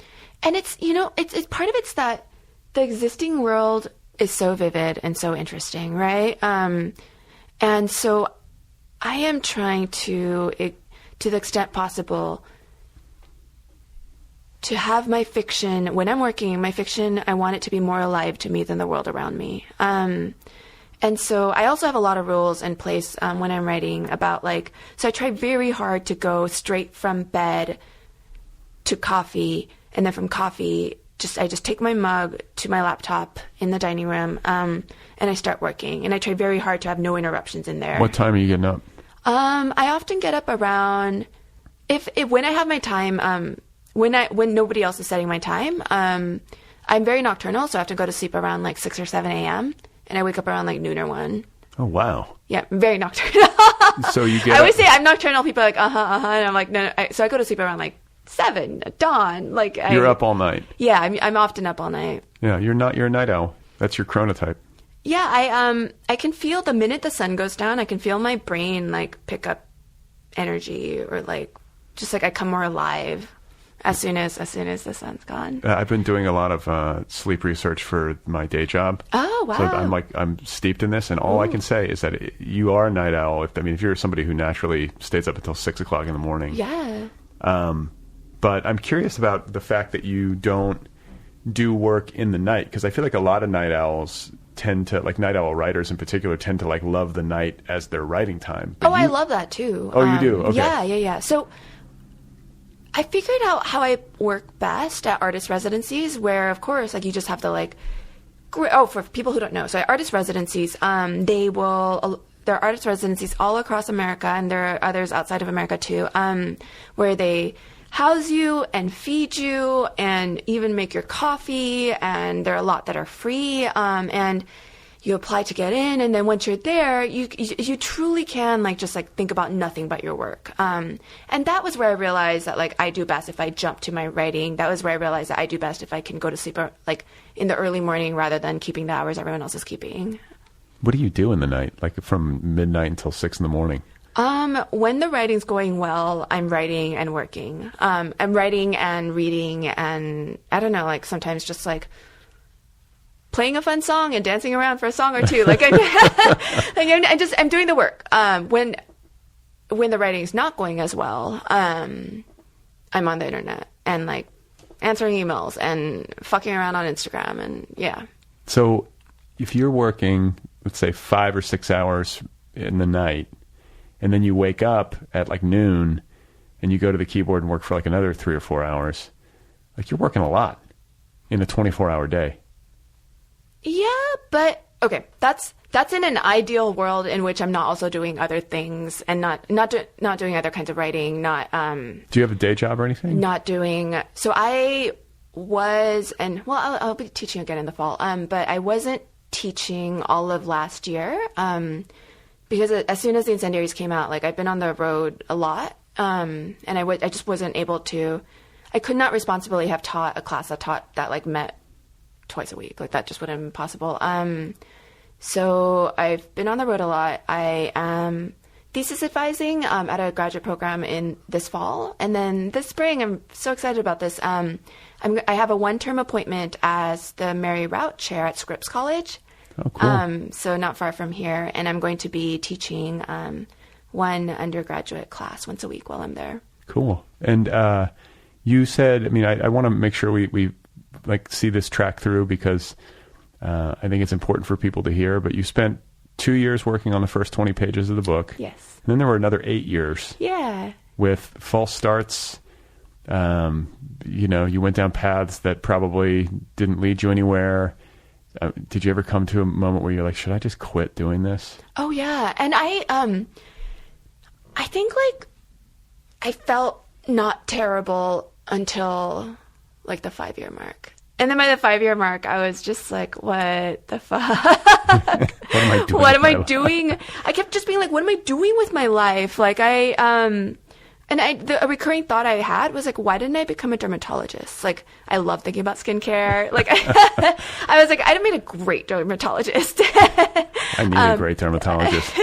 it's it's part of it's that the existing world is so vivid and so interesting, right? And so I am trying to the extent possible, to have my fiction, when I'm working, my fiction, I want it to be more alive to me than the world around me. And And so I also have a lot of rules in place when I'm writing about so I try very hard to go straight from bed to coffee, and then from coffee, I just take my mug to my laptop in the dining room, and I start working. And I try very hard to have no interruptions in there. What time are you getting up? I often get up around when I have my time, when nobody else is setting my time. I'm very nocturnal, so I have to go to sleep around 6 or 7 a.m. and I wake up around noon or 1. Oh, wow. Yeah, I'm very nocturnal. So you get I always say I'm nocturnal. People are like, and I'm like, no. So I go to sleep around 7 at dawn. You're up all night. Yeah, I'm often up all night. Yeah, you're a night owl. That's your chronotype. Yeah, I can feel the minute the sun goes down, I can feel my brain pick up energy, or just I come more alive as soon as the sun's gone. I've been doing a lot of sleep research for my day job. Oh, wow. So I'm steeped in this, and all I can say is that you are a night owl. If you're somebody who naturally stays up until 6 o'clock in the morning. Yeah. But I'm curious about the fact that you don't do work in the night, because I feel like a lot of night owls tend to, night owl writers in particular, tend to love the night as their writing time. But I love that too. Oh, you do? Okay. Yeah. So I figured out how I work best at artist residencies, where of course you just have to for people who don't know, so at artist residencies, there are artist residencies all across America, and there are others outside of America too, where they house you and feed you and even make your coffee, and there are a lot that are free, and you apply to get in, and then once you're there, you truly can think about nothing but your work, and that was where I realized that I do best if I jump to my writing. That was where I realized that I do best if I can go to sleep in the early morning rather than keeping the hours everyone else is keeping. What do you do in the night, from midnight until 6 in the morning? When the writing's going well, I'm writing and working. I'm writing and reading, and I don't know, sometimes just playing a fun song and dancing around for a song or two. I'm doing the work. When the writing's not going as well, I'm on the internet and answering emails and fucking around on Instagram, and yeah. So if you're working, let's say 5 or 6 hours in the night, and then you wake up at noon and you go to the keyboard and work for another 3 or 4 hours, you're working a lot in a 24-hour day. Yeah, but okay, that's in an ideal world in which I'm not also doing other things and not doing other kinds of writing, not Do you have a day job or anything? Not doing. So I was, and I'll be teaching again in the fall. But I wasn't teaching all of last year. Because as soon as the Incendiaries came out, I've been on the road a lot, and I just wasn't able to. I could not responsibly have taught a class that met twice a week. That just wouldn't have been possible. So I've been on the road a lot. I am thesis advising at a graduate program in this fall, and then this spring, I'm so excited about this. I have a 1-term appointment as the Mary Rout Chair at Scripps College. Oh, cool. So not far from here, and I'm going to be teaching one undergraduate class once a week while I'm there. Cool. And you said, I want to make sure we see this track through, because I think it's important for people to hear, but you spent 2 years working on the first 20 pages of the book. Yes. And then there were another 8 years. Yeah. With false starts. You went down paths that probably didn't lead you anywhere. Did you ever come to a moment where you're like, should I just quit doing this? Oh yeah. And I think I felt not terrible until the 5-year mark. And then by the 5-year mark, I was just what the fuck? What am I doing? I kept just being what am I doing with my life? A recurring thought I had was why didn't I become a dermatologist? I love thinking about skincare. I was I made a great dermatologist. I need a great dermatologist.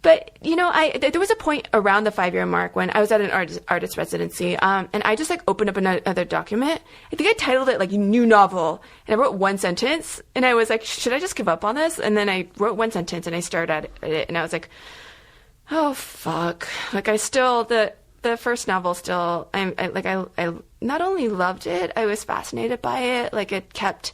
But there was a point around the 5-year mark when I was at an artist residency, and I just opened up another document. I think I titled it new novel, and I wrote one sentence, and I was should I just give up on this? And then I wrote one sentence, and I stared at it, and I was oh fuck! I still the first novel still. I not only loved it, I was fascinated by it. It kept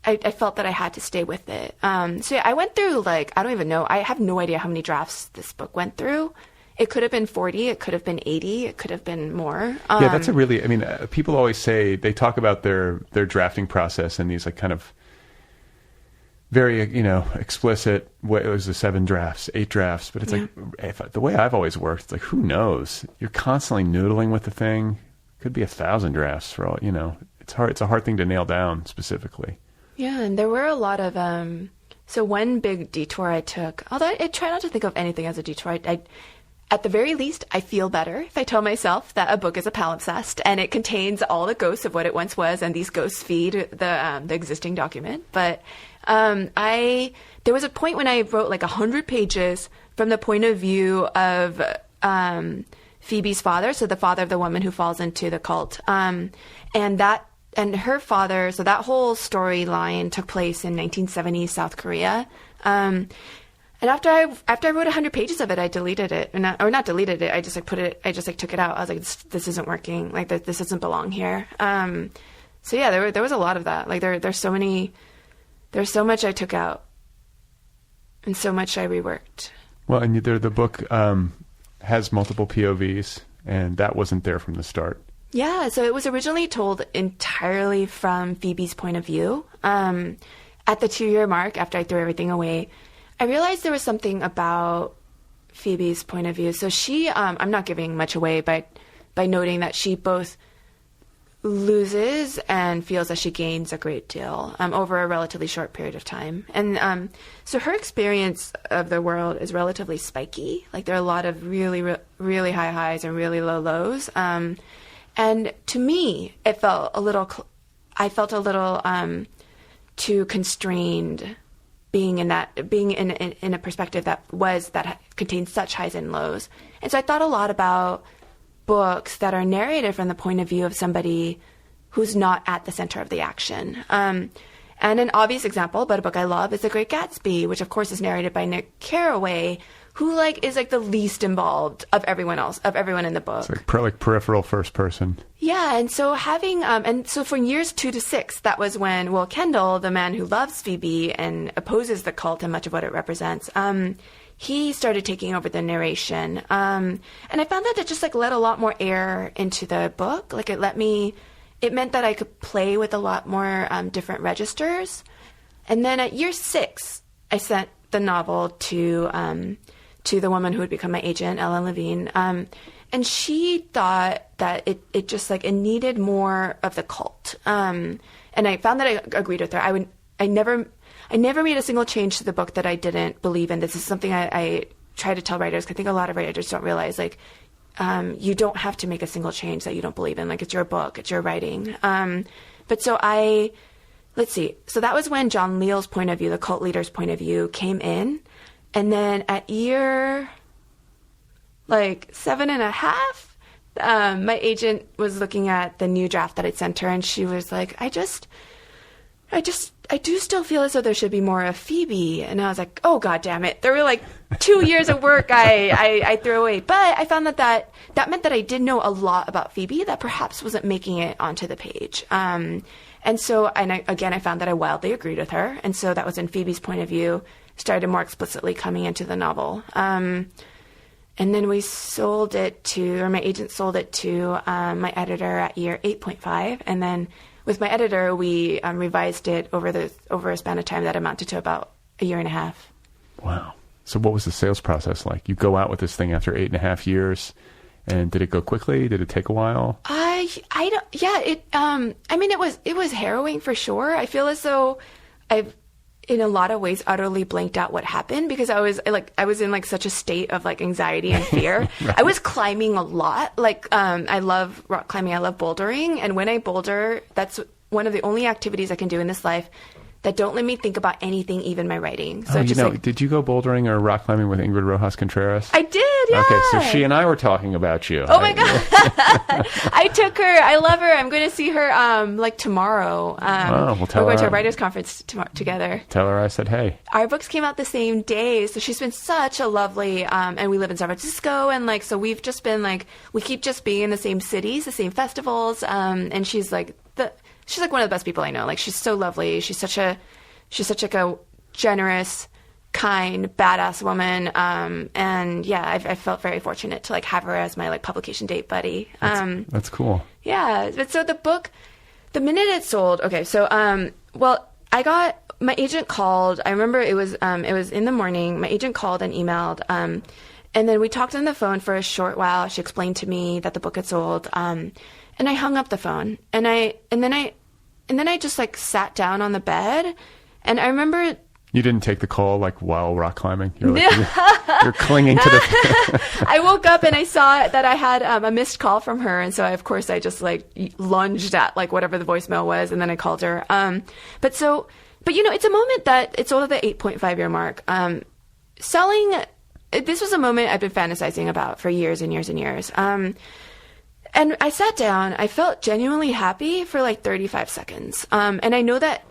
I felt that I had to stay with it. So yeah, I went through like, I don't even know. I have no idea how many drafts this book went through. It could have been 40. It could have been 80. It could have been more. Yeah, that's a really, I mean, people always say, they talk about their drafting process in these like kind of very, explicit, it was the 7 drafts, 8 drafts. But it's like, the way I've always worked, it's like, who knows? You're constantly noodling with the thing. Could be 1,000 drafts for all, it's hard. It's a hard thing to nail down specifically. Yeah, and there were a lot of, so one big detour I took, although I try not to think of anything as a detour, at the very least, I feel better if I tell myself that a book is a palimpsest and it contains all the ghosts of what it once was, and these ghosts feed the existing document. But there was a point when I wrote like 100 pages from the point of view of Phoebe's father, so the father of the woman who falls into the cult, and her father. So that whole storyline took place in 1970s South Korea. And after I wrote 100 pages of it, I deleted it, or not deleted it. I just like took it out. I was like, this isn't working. Like this doesn't belong here. So yeah, there was a lot of that. Like there's so much I took out, and so much I reworked. Well, and the book has multiple POVs, and that wasn't there from the start. Yeah, so it was originally told entirely from Phoebe's point of view. At the 2-year mark, after I threw everything away, I realized there was something about Phoebe's point of view. So she, I'm not giving much away by noting that she both loses and feels that she gains a great deal over a relatively short period of time. And so her experience of the world is relatively spiky. Like there are a lot of really, really high highs and really low lows. And to me, I felt a little too constrained being in a perspective that contains such highs and lows. And so I thought a lot about books that are narrated from the point of view of somebody who's not at the center of the action. And an obvious example, but a book I love, is The Great Gatsby, which of course is narrated by Nick Carraway, who is the least involved of everyone in the book. It's like peripheral first person. Yeah, and so and so from years 2 to 6, that was when Will Kendall, the man who loves Phoebe and opposes the cult and much of what it represents, he started taking over the narration. And I found that it just let a lot more air into the book. It meant that I could play with a lot more different registers. And then at year 6, I sent the novel to the woman who would become my agent, Ellen Levine. And she thought that it needed more of the cult. And I found that I agreed with her. I never made a single change to the book that I didn't believe in. This is something I try to tell writers. I think a lot of writers don't realize, you don't have to make a single change that you don't believe in. It's your book, it's your writing. But so let's see. So that was when John Leal's point of view, the cult leader's point of view, came in. And then at year 7.5, my agent was looking at the new draft that I'd sent her, and she was like, I do still feel as though there should be more of Phoebe. And I was like, oh, God damn it. There were 2 years of work I threw away. But I found that meant that I did know a lot about Phoebe that perhaps wasn't making it onto the page. And I found that I wildly agreed with her. And so that was when Phoebe's point of view started more explicitly coming into the novel. And then my agent sold it to my editor at year 8.5. And then with my editor, we revised it over a span of time that amounted to about a year and a half. Wow. So what was the sales process like? You go out with this thing after 8.5 years, and did it go quickly? Did it take a while? It was harrowing for sure. I feel as though I've, in a lot of ways, utterly blanked out what happened because I was in such a state of anxiety and fear. Right. I was climbing a lot. I love rock climbing. I love bouldering. And when I boulder, that's one of the only activities I can do in this life that don't let me think about anything, even my writing. So did you go bouldering or rock climbing with Ingrid Rojas Contreras? I did, yeah. Okay, so she and I were talking about you. Oh my God. I took her. I love her. I'm going to see her tomorrow. We'll tell her. We're going to a writers' conference together. Tell her I said hey. Our books came out the same day, so she's been such a lovely, and we live in San Francisco, and so we've just been we keep just being in the same cities, the same festivals, and she's one of the best people I know. Like, she's so lovely. She's such like a generous, kind, badass woman. And yeah, I felt very fortunate to like have her as my like publication date buddy. That's cool. Yeah. But so the book, the minute it sold, okay. So, well, my agent called. I remember it was in the morning. My agent called and emailed. And then we talked on the phone for a short while. She explained to me that the book had sold. And I hung up the phone. And then I just like sat down on the bed. And I remember. You didn't take the call like while rock climbing? You're like, you're clinging to the... I woke up and I saw that I had a missed call from her. And so, of course, I just like lunged at like whatever the voicemail was. And then I called her. But you know, it's a moment that it's all at the 8.5-year mark. This was a moment I've been fantasizing about for years and years and years. And I sat down, I felt genuinely happy for like 35 seconds. And I know that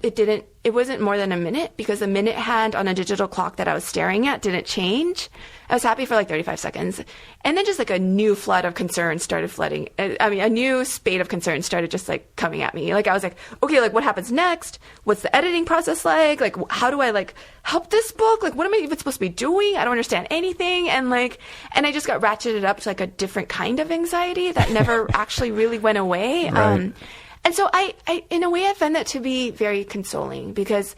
it wasn't more than a minute because the minute hand on a digital clock that I was staring at didn't change. I was happy for like 35 seconds. And then just like a new flood of concern started flooding. A new spate of concern started just like coming at me. Like I was like, okay, like what happens next? What's the editing process like? Like how do I like help this book? Like what am I even supposed to be doing? I don't understand anything. And I just got ratcheted up to like a different kind of anxiety that never actually really went away. Right. And so I, in a way, I found that to be very consoling because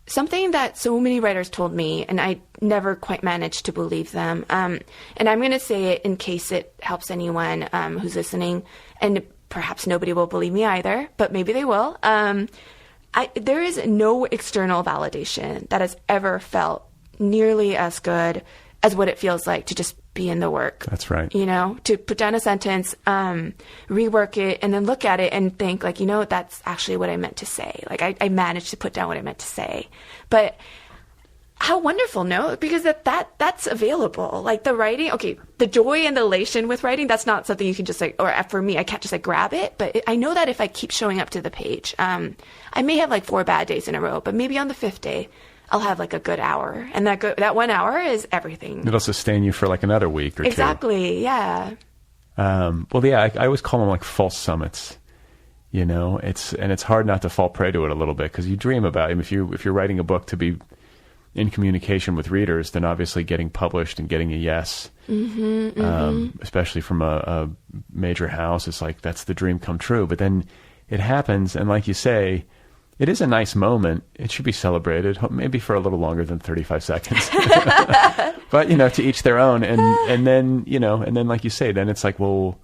something that so many writers told me, and I never quite managed to believe them. And I'm going to say it in case it helps anyone who's listening, and perhaps nobody will believe me either, but maybe they will. There is no external validation that has ever felt nearly as good as what it feels like to just be in the work. That's right. You know, to put down a sentence, rework it, and then look at it and think like, you know, that's actually what I meant to say. Like I managed to put down what I meant to say. But how wonderful, no? Because that's available. Like the writing, okay, the joy and the elation with writing, that's not something you can just like, or for me, I can't just like grab it. But I know that if I keep showing up to the page, I may have like 4 bad days in a row, but maybe on the 5th day, I'll have like a good hour, and that 1 hour is everything. It'll sustain you for like another week or exactly, two. Yeah. Well, yeah, I always call them like false summits. You know, it's hard not to fall prey to it a little bit because you dream about it. If you're writing a book to be in communication with readers, then obviously getting published and getting a yes, especially from a major house, is like that's the dream come true. But then it happens, and like you say. It is a nice moment. It should be celebrated, maybe for a little longer than 35 seconds. But, you know, to each their own. And then, you know, and then like you say, then it's like, well,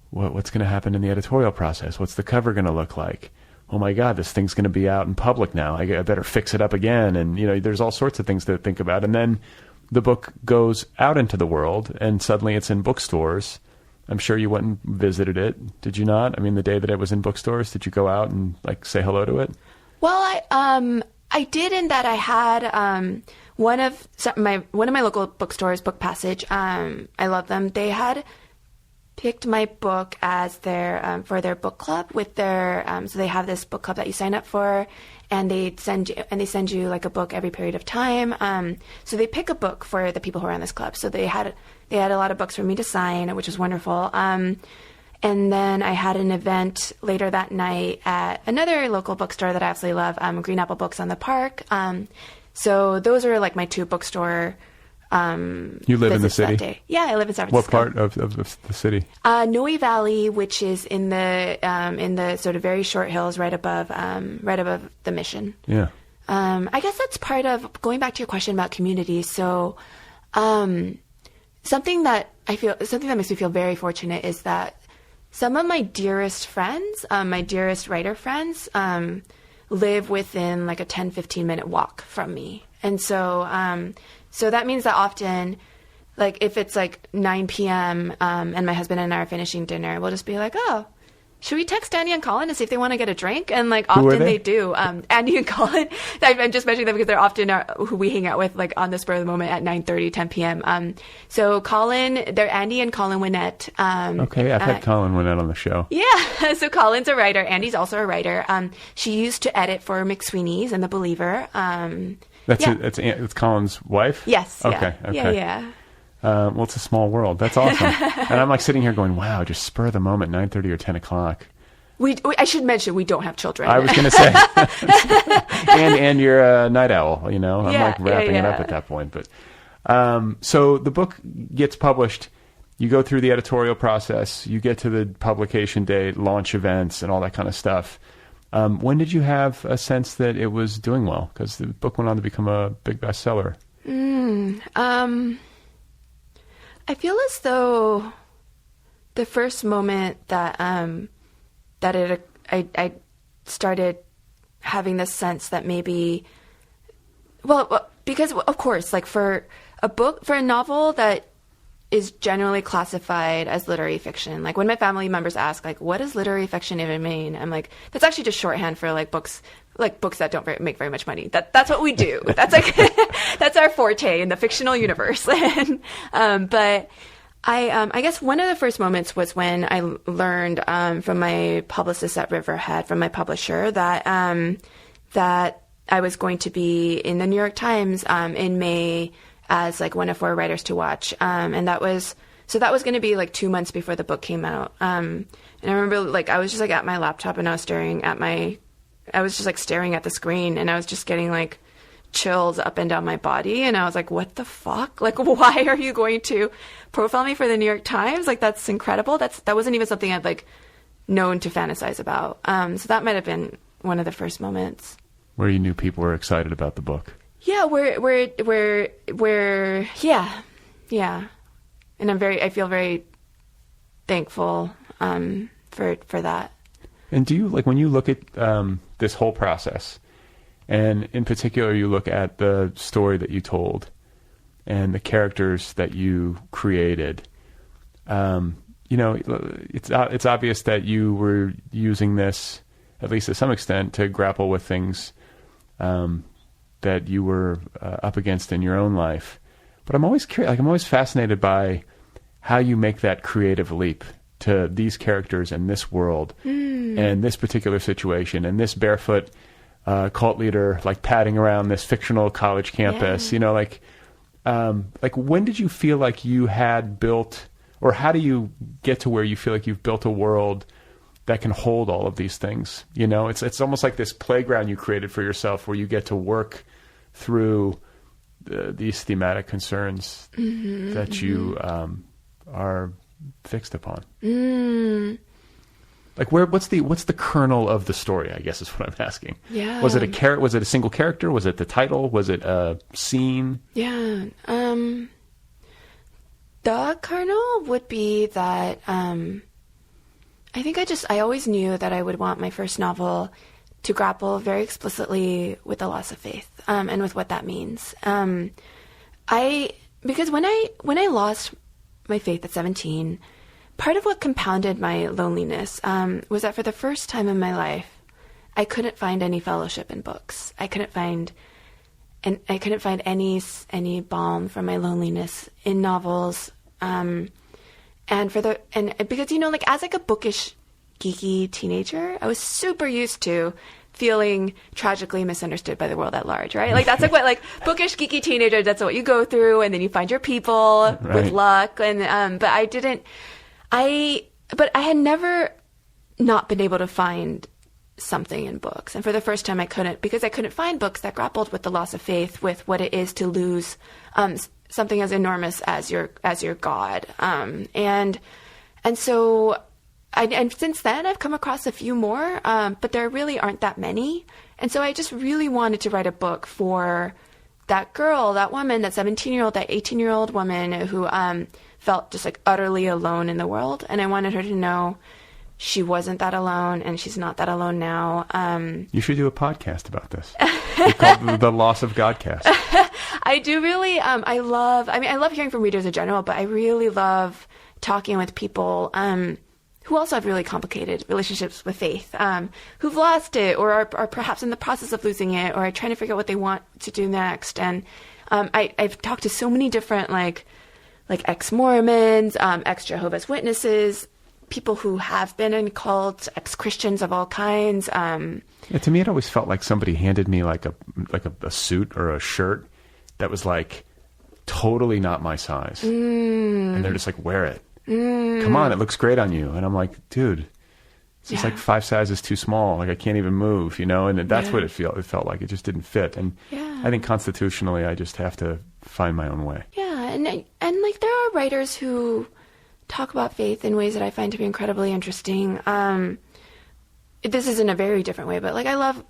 what's going to happen in the editorial process? What's the cover going to look like? Oh, my God, this thing's going to be out in public now. I better fix it up again. And, you know, there's all sorts of things to think about. And then the book goes out into the world, and suddenly it's in bookstores. I'm sure you went and visited it. Did you not? I mean, the day that it was in bookstores, did you go out and like say hello to it? Well, I did in that I had one of my local bookstores, Book Passage. I love them. They had picked my book as their for their book club with their so they have this book club that you sign up for, and they send you like a book every period of time. So they pick a book for the people who are on this club. So they had a lot of books for me to sign, which was wonderful. And then I had an event later that night at another local bookstore that I absolutely love, Green Apple Books on the Park. So those are like my 2 bookstore you live in the city? That day. Yeah, I live in San Francisco. What part of the city? Noe Valley, which is in the sort of very short hills right above the Mission. Yeah. I guess that's part of going back to your question about community. So, something that makes me feel very fortunate is that some of my dearest friends, my dearest writer friends, live within like a 10-15 minute walk from me. And so that means that often, like if it's like 9 p.m. And my husband and I are finishing dinner, we'll just be like, oh, should we text Andy and Colin to see if they want to get a drink? And like often they do. Andy and Colin, I'm just mentioning them because they're often who we hang out with like on the spur of the moment at 9:30, 10 p.m. So Colin, they're Andy and Colin Winnett. Okay, I've had Colin Winnett on the show. Yeah, so Colin's a writer. Andy's also a writer. She used to edit for McSweeney's and The Believer. It's Colin's wife? Yes. Okay. Yeah. Well, it's a small world. That's awesome. And I'm like sitting here going, wow, just spur of the moment, 9:30 or 10 o'clock. I should mention we don't have children. I was going to say, and you're a night owl. I'm like wrapping it up at that point. But so the book gets published. You go through the editorial process. You get to the publication date, launch events, and all that kind of stuff. When did you have a sense that it was doing well? Because the book went on to become a big bestseller. I feel as though the first moment that I started having this sense that maybe, because of course, like for a novel that is generally classified as literary fiction. Like when my family members ask, like, what does literary fiction even mean? I'm like, that's actually just shorthand for books that don't make very much money. That's what we do. That's like, that's our forte in the fictional universe. But I guess one of the first moments was when I learned from my publicist at Riverhead, from my publisher, that I was going to be in the New York Times in May as like one of 4 writers to watch. And that was going to be like 2 months before the book came out. And I remember like I was just like at my laptop and I was staring at the screen and I was just getting like chills up and down my body. And I was like, what the fuck? Like, why are you going to profile me for the New York Times? Like, that's incredible. That wasn't even something I'd like known to fantasize about. So that might've been one of the first moments. Where you knew people were excited about the book. Yeah, yeah. And I feel very thankful for that. And do you, like, when you look at this whole process, and in particular you look at the story that you told and the characters that you created, it's obvious that you were using this, at least to some extent, to grapple with things that you were up against in your own life. But I'm always curious, like I'm always fascinated by how you make that creative leap to these characters and this world and this particular situation and this barefoot cult leader like padding around this fictional college campus. Like when did you feel like you had built, or how do you get to where you feel like you've built a world that can hold all of these things? It's almost like this playground you created for yourself where you get to work through these thematic concerns that you are fixed upon. Like what's the kernel of the story, I guess is what I'm asking. Yeah. Was it a single character? Was it the title? Was it a scene? Yeah. The kernel would be that I think I always knew that I would want my first novel to grapple very explicitly with the loss of faith and with what that means. Because when I lost my faith at 17, part of what compounded my loneliness was that for the first time in my life, I couldn't find any fellowship in books. I couldn't find any balm from my loneliness in novels. And because like as like a bookish, geeky teenager, I was super used to feeling tragically misunderstood by the world at large, right? Like that's like what like bookish, geeky teenagers, that's what you go through, and then you find your people with luck. And but I had never not been able to find something in books, and for the first time I couldn't find books that grappled with the loss of faith, with what it is to lose something as enormous as your God, and so. And since then, I've come across a few more, but there really aren't that many. And so I just really wanted to write a book for that girl, that woman, that 17-year-old, that 18-year-old woman who felt just like utterly alone in the world. And I wanted her to know she wasn't that alone, and she's not that alone now. You should do a podcast about this. It's called The Loss of Godcast. I do really, I love hearing from readers in general, but I really love talking with people who also have really complicated relationships with faith, who've lost it or are perhaps in the process of losing it, or are trying to figure out what they want to do next. And I've talked to so many different like ex-Mormons, ex-Jehovah's Witnesses, people who have been in cults, ex-Christians of all kinds. To me, it always felt like somebody handed me like a suit or a shirt that was like totally not my size, and they're just like, wear it. Come on, it looks great on you. And I'm like, dude, It's just like 5 sizes too small. Like I can't even move, you know, and that's what it felt like. It just didn't fit. And I think constitutionally, I just have to find my own way. Yeah. And like there are writers who talk about faith in ways that I find to be incredibly interesting. This is in a very different way, but like I love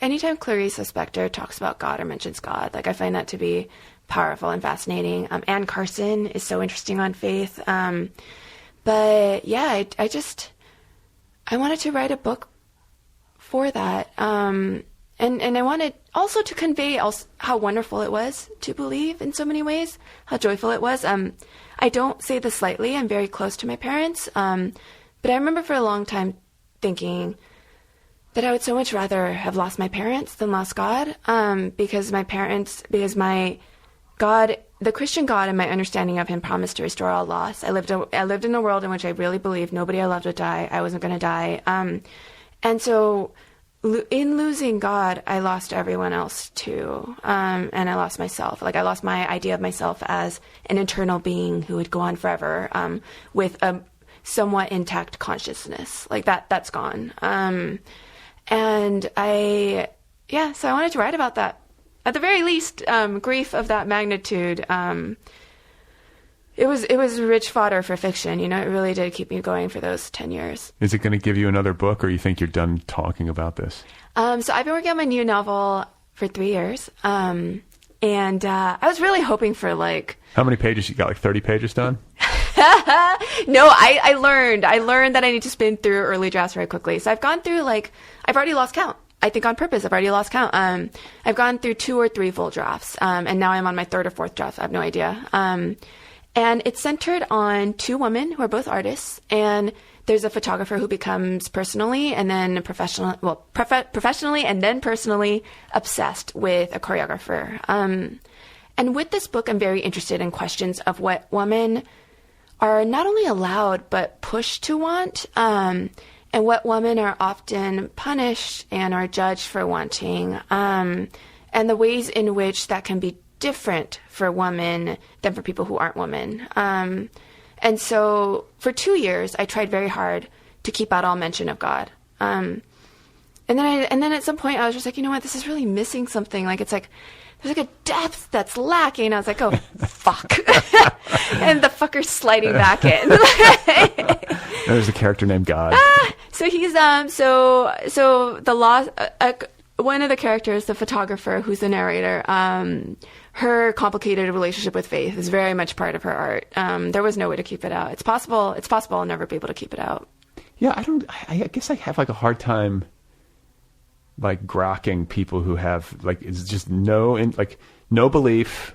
anytime Clarice Lispector talks about God or mentions God, like I find that to be powerful and fascinating. Anne Carson is so interesting on faith. But yeah, I wanted to write a book for that. And I wanted also to convey how wonderful it was to believe in so many ways, how joyful it was. I don't say this lightly. I'm very close to my parents. But I remember for a long time thinking that I would so much rather have lost my parents than lost God. Because my God, the Christian God and my understanding of him promised to restore all loss. I lived in a world in which I really believed nobody I loved would die. I wasn't going to die. And so in losing God, I lost everyone else too. And I lost myself. Like I lost my idea of myself as an eternal being who would go on forever, with a somewhat intact consciousness. Like that's gone. And so I wanted to write about that. At the very least, grief of that magnitude. It was rich fodder for fiction. You know, it really did keep me going for those 10 years. Is it going to give you another book, or you think you're done talking about this? So I've been working on my new novel for 3 years. And I was really hoping for like... How many pages? You got like 30 pages done? No, I learned that I need to spin through early drafts very quickly. So I've gone through I've already lost count. I think on purpose, I've already lost count. I've gone through 2 or 3 full drafts, and now I'm on my 3rd or 4th draft. I have no idea. And it's centered on 2 women who are both artists, and there's a photographer who becomes professionally and then personally obsessed with a choreographer. And with this book, I'm very interested in questions of what women are not only allowed but pushed to want, and what women are often punished and are judged for wanting, and the ways in which that can be different for women than for people who aren't women. And so for 2 years, I tried very hard to keep out all mention of God. And then at some point, I was just like, you know what, this is really missing something. Like it's like there's like a depth that's lacking. I was like, oh fuck, and the fucker's sliding back in. There's a character named God. So he's so the loss. One of the characters, the photographer, who's the narrator, her complicated relationship with faith is very much part of her art. There was no way to keep it out. It's possible I'll never be able to keep it out. Yeah, I guess I have like a hard time like grokking people who have like it's just no belief,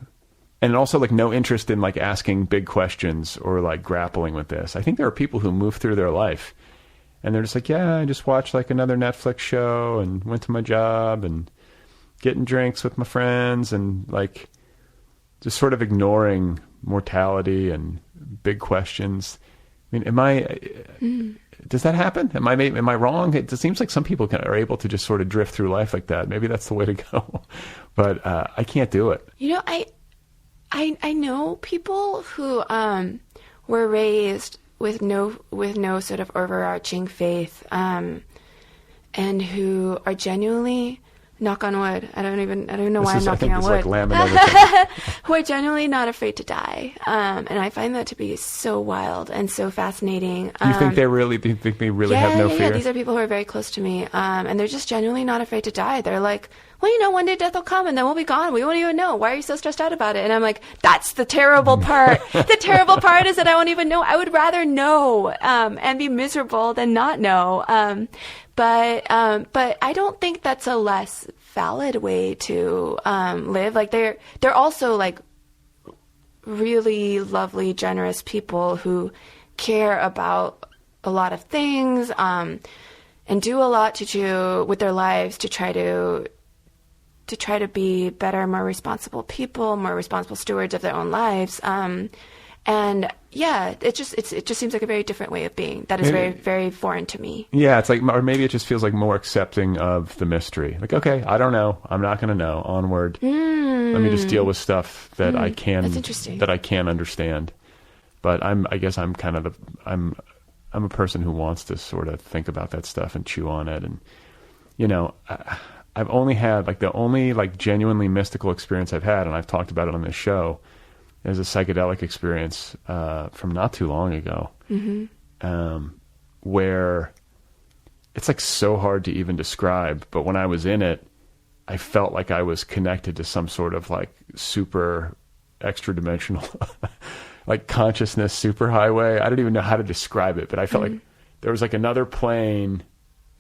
and also like no interest in like asking big questions or like grappling with this. I think there are people who move through their life and they're just like, yeah, I just watched like another Netflix show and went to my job and getting drinks with my friends and like just sort of ignoring mortality and big questions. I mean, does that happen? Am I wrong? It seems like some people are able to just sort of drift through life like that. Maybe that's the way to go, but I can't do it. You know, I know people who were raised with no sort of overarching faith, and who are genuinely, knock on wood, I don't know why I'm knocking on wood, like who are genuinely not afraid to die, and I find that to be so wild and so fascinating. Do you think they really have no fear? Yeah, these are people who are very close to me, and they're just genuinely not afraid to die. They're like, well, you know, one day death will come and then we'll be gone. We won't even know. Why are you so stressed out about it? And I'm like, that's the terrible part. The terrible part is that I won't even know. I would rather know and be miserable than not know. But I don't think that's a less valid way to live. Like they're also like really lovely, generous people who care about a lot of things and do a lot with their lives to try to be better, more responsible people, more responsible stewards of their own lives. And yeah, it just seems like a very different way of being that is very, very foreign to me. Yeah, it's like, or maybe it just feels like more accepting of the mystery. Like, okay, I don't know, I'm not going to know. Onward. Let me just deal with stuff that I can understand. But I guess I'm I'm a person who wants to sort of think about that stuff and chew on it. And, you know, I've only had, like, the only, like, genuinely mystical experience I've had, and I've talked about it on this show, is a psychedelic experience from not too long ago, where it's, like, so hard to even describe. But when I was in it, I felt like I was connected to some sort of, like, super extra dimensional, like, consciousness superhighway. I don't even know how to describe it, but I felt like there was, like, another plane,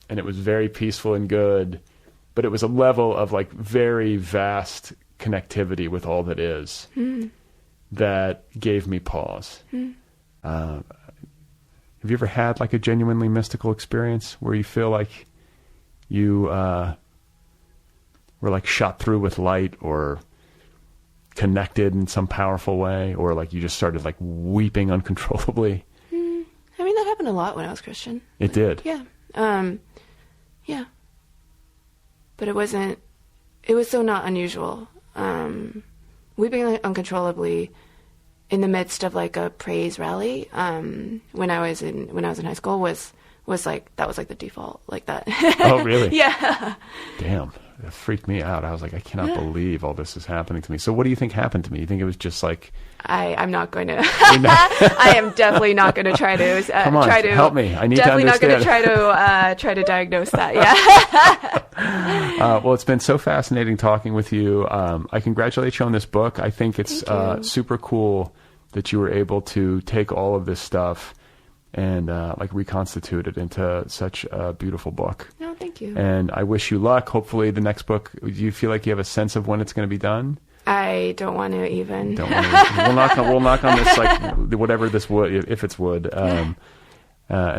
and it was very peaceful and good, but it was a level of, like, very vast connectivity with all that is that gave me pause. Have you ever had, like, a genuinely mystical experience where you feel like you were, like, shot through with light, or connected in some powerful way, or, like, you just started, like, weeping uncontrollably? I mean, that happened a lot when I was Christian. It did? Yeah. Yeah. But it was so not unusual. Weeping uncontrollably in the midst of, like, a praise rally, when I was in high school was like, that was, like, the default, like that. Oh, really? Yeah. Damn. It freaked me out. I was like, I cannot believe all this is happening to me. So what do you think happened to me? You think it was just like... I'm not going to... I am definitely not going to try to... Come on, help me. I need to understand. Definitely not going to try to diagnose that, yeah. Well, it's been so fascinating talking with you. I congratulate you on this book. I think it's super cool that you were able to take all of this stuff and like, reconstitute it into such a beautiful book. No, thank you. And I wish you luck. Hopefully the next book, do you feel like you have a sense of when it's going to be done? I don't want to even. We'll knock on this, like, whatever this wood, if it's wood, and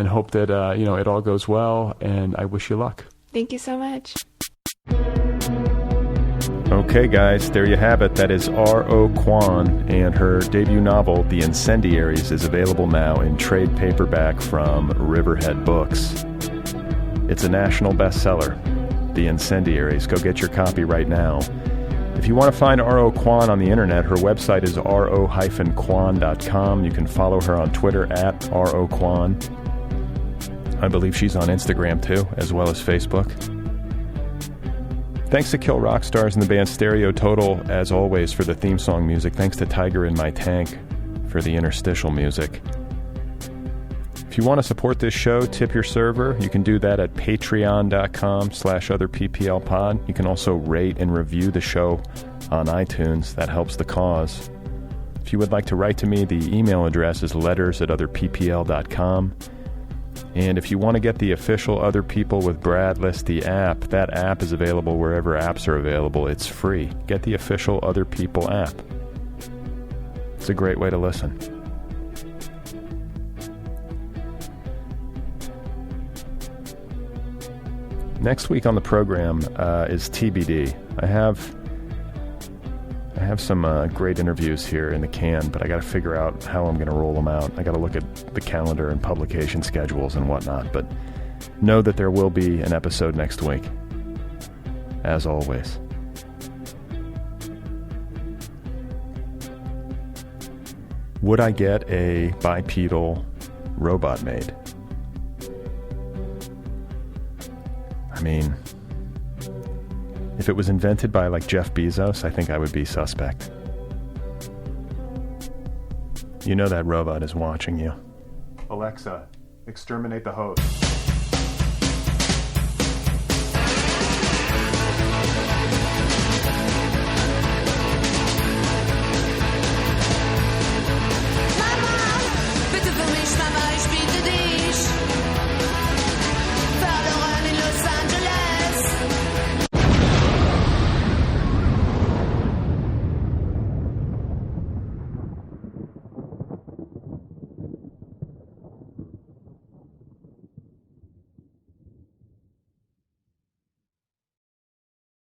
hope that, you know, it all goes well, and I wish you luck. Thank you so much. Okay, guys, there you have it. That is R.O. Kwon, and her debut novel, The Incendiaries, is available now in trade paperback from Riverhead Books. It's a national bestseller, The Incendiaries. Go get your copy right now. If you want to find R.O. Kwon on the internet, her website is ro-kwon.com. You can follow her on Twitter at R.O. Kwon. I believe she's on Instagram too, as well as Facebook. Thanks to Kill Rock Stars and the band Stereo Total, as always, for the theme song music. Thanks to Tiger in My Tank for the interstitial music. If you want to support this show, tip your server. You can do that at patreon.com/otherpplpod. You can also rate and review the show on iTunes. That helps the cause. If you would like to write to me, the email address is letters@otherppl.com. And if you want to get the official Other People with Brad Listi app, that app is available wherever apps are available. It's free. Get the official Other People app. It's a great way to listen. Next week on the program is TBD. I have some great interviews here in the can, but I got to figure out how I'm going to roll them out. I got to look at the calendar and publication schedules and whatnot, but know that there will be an episode next week, as always. Would I get a bipedal robot made? I mean, if it was invented by, like, Jeff Bezos, I think I would be suspect. You know that robot is watching you. Alexa, exterminate the host.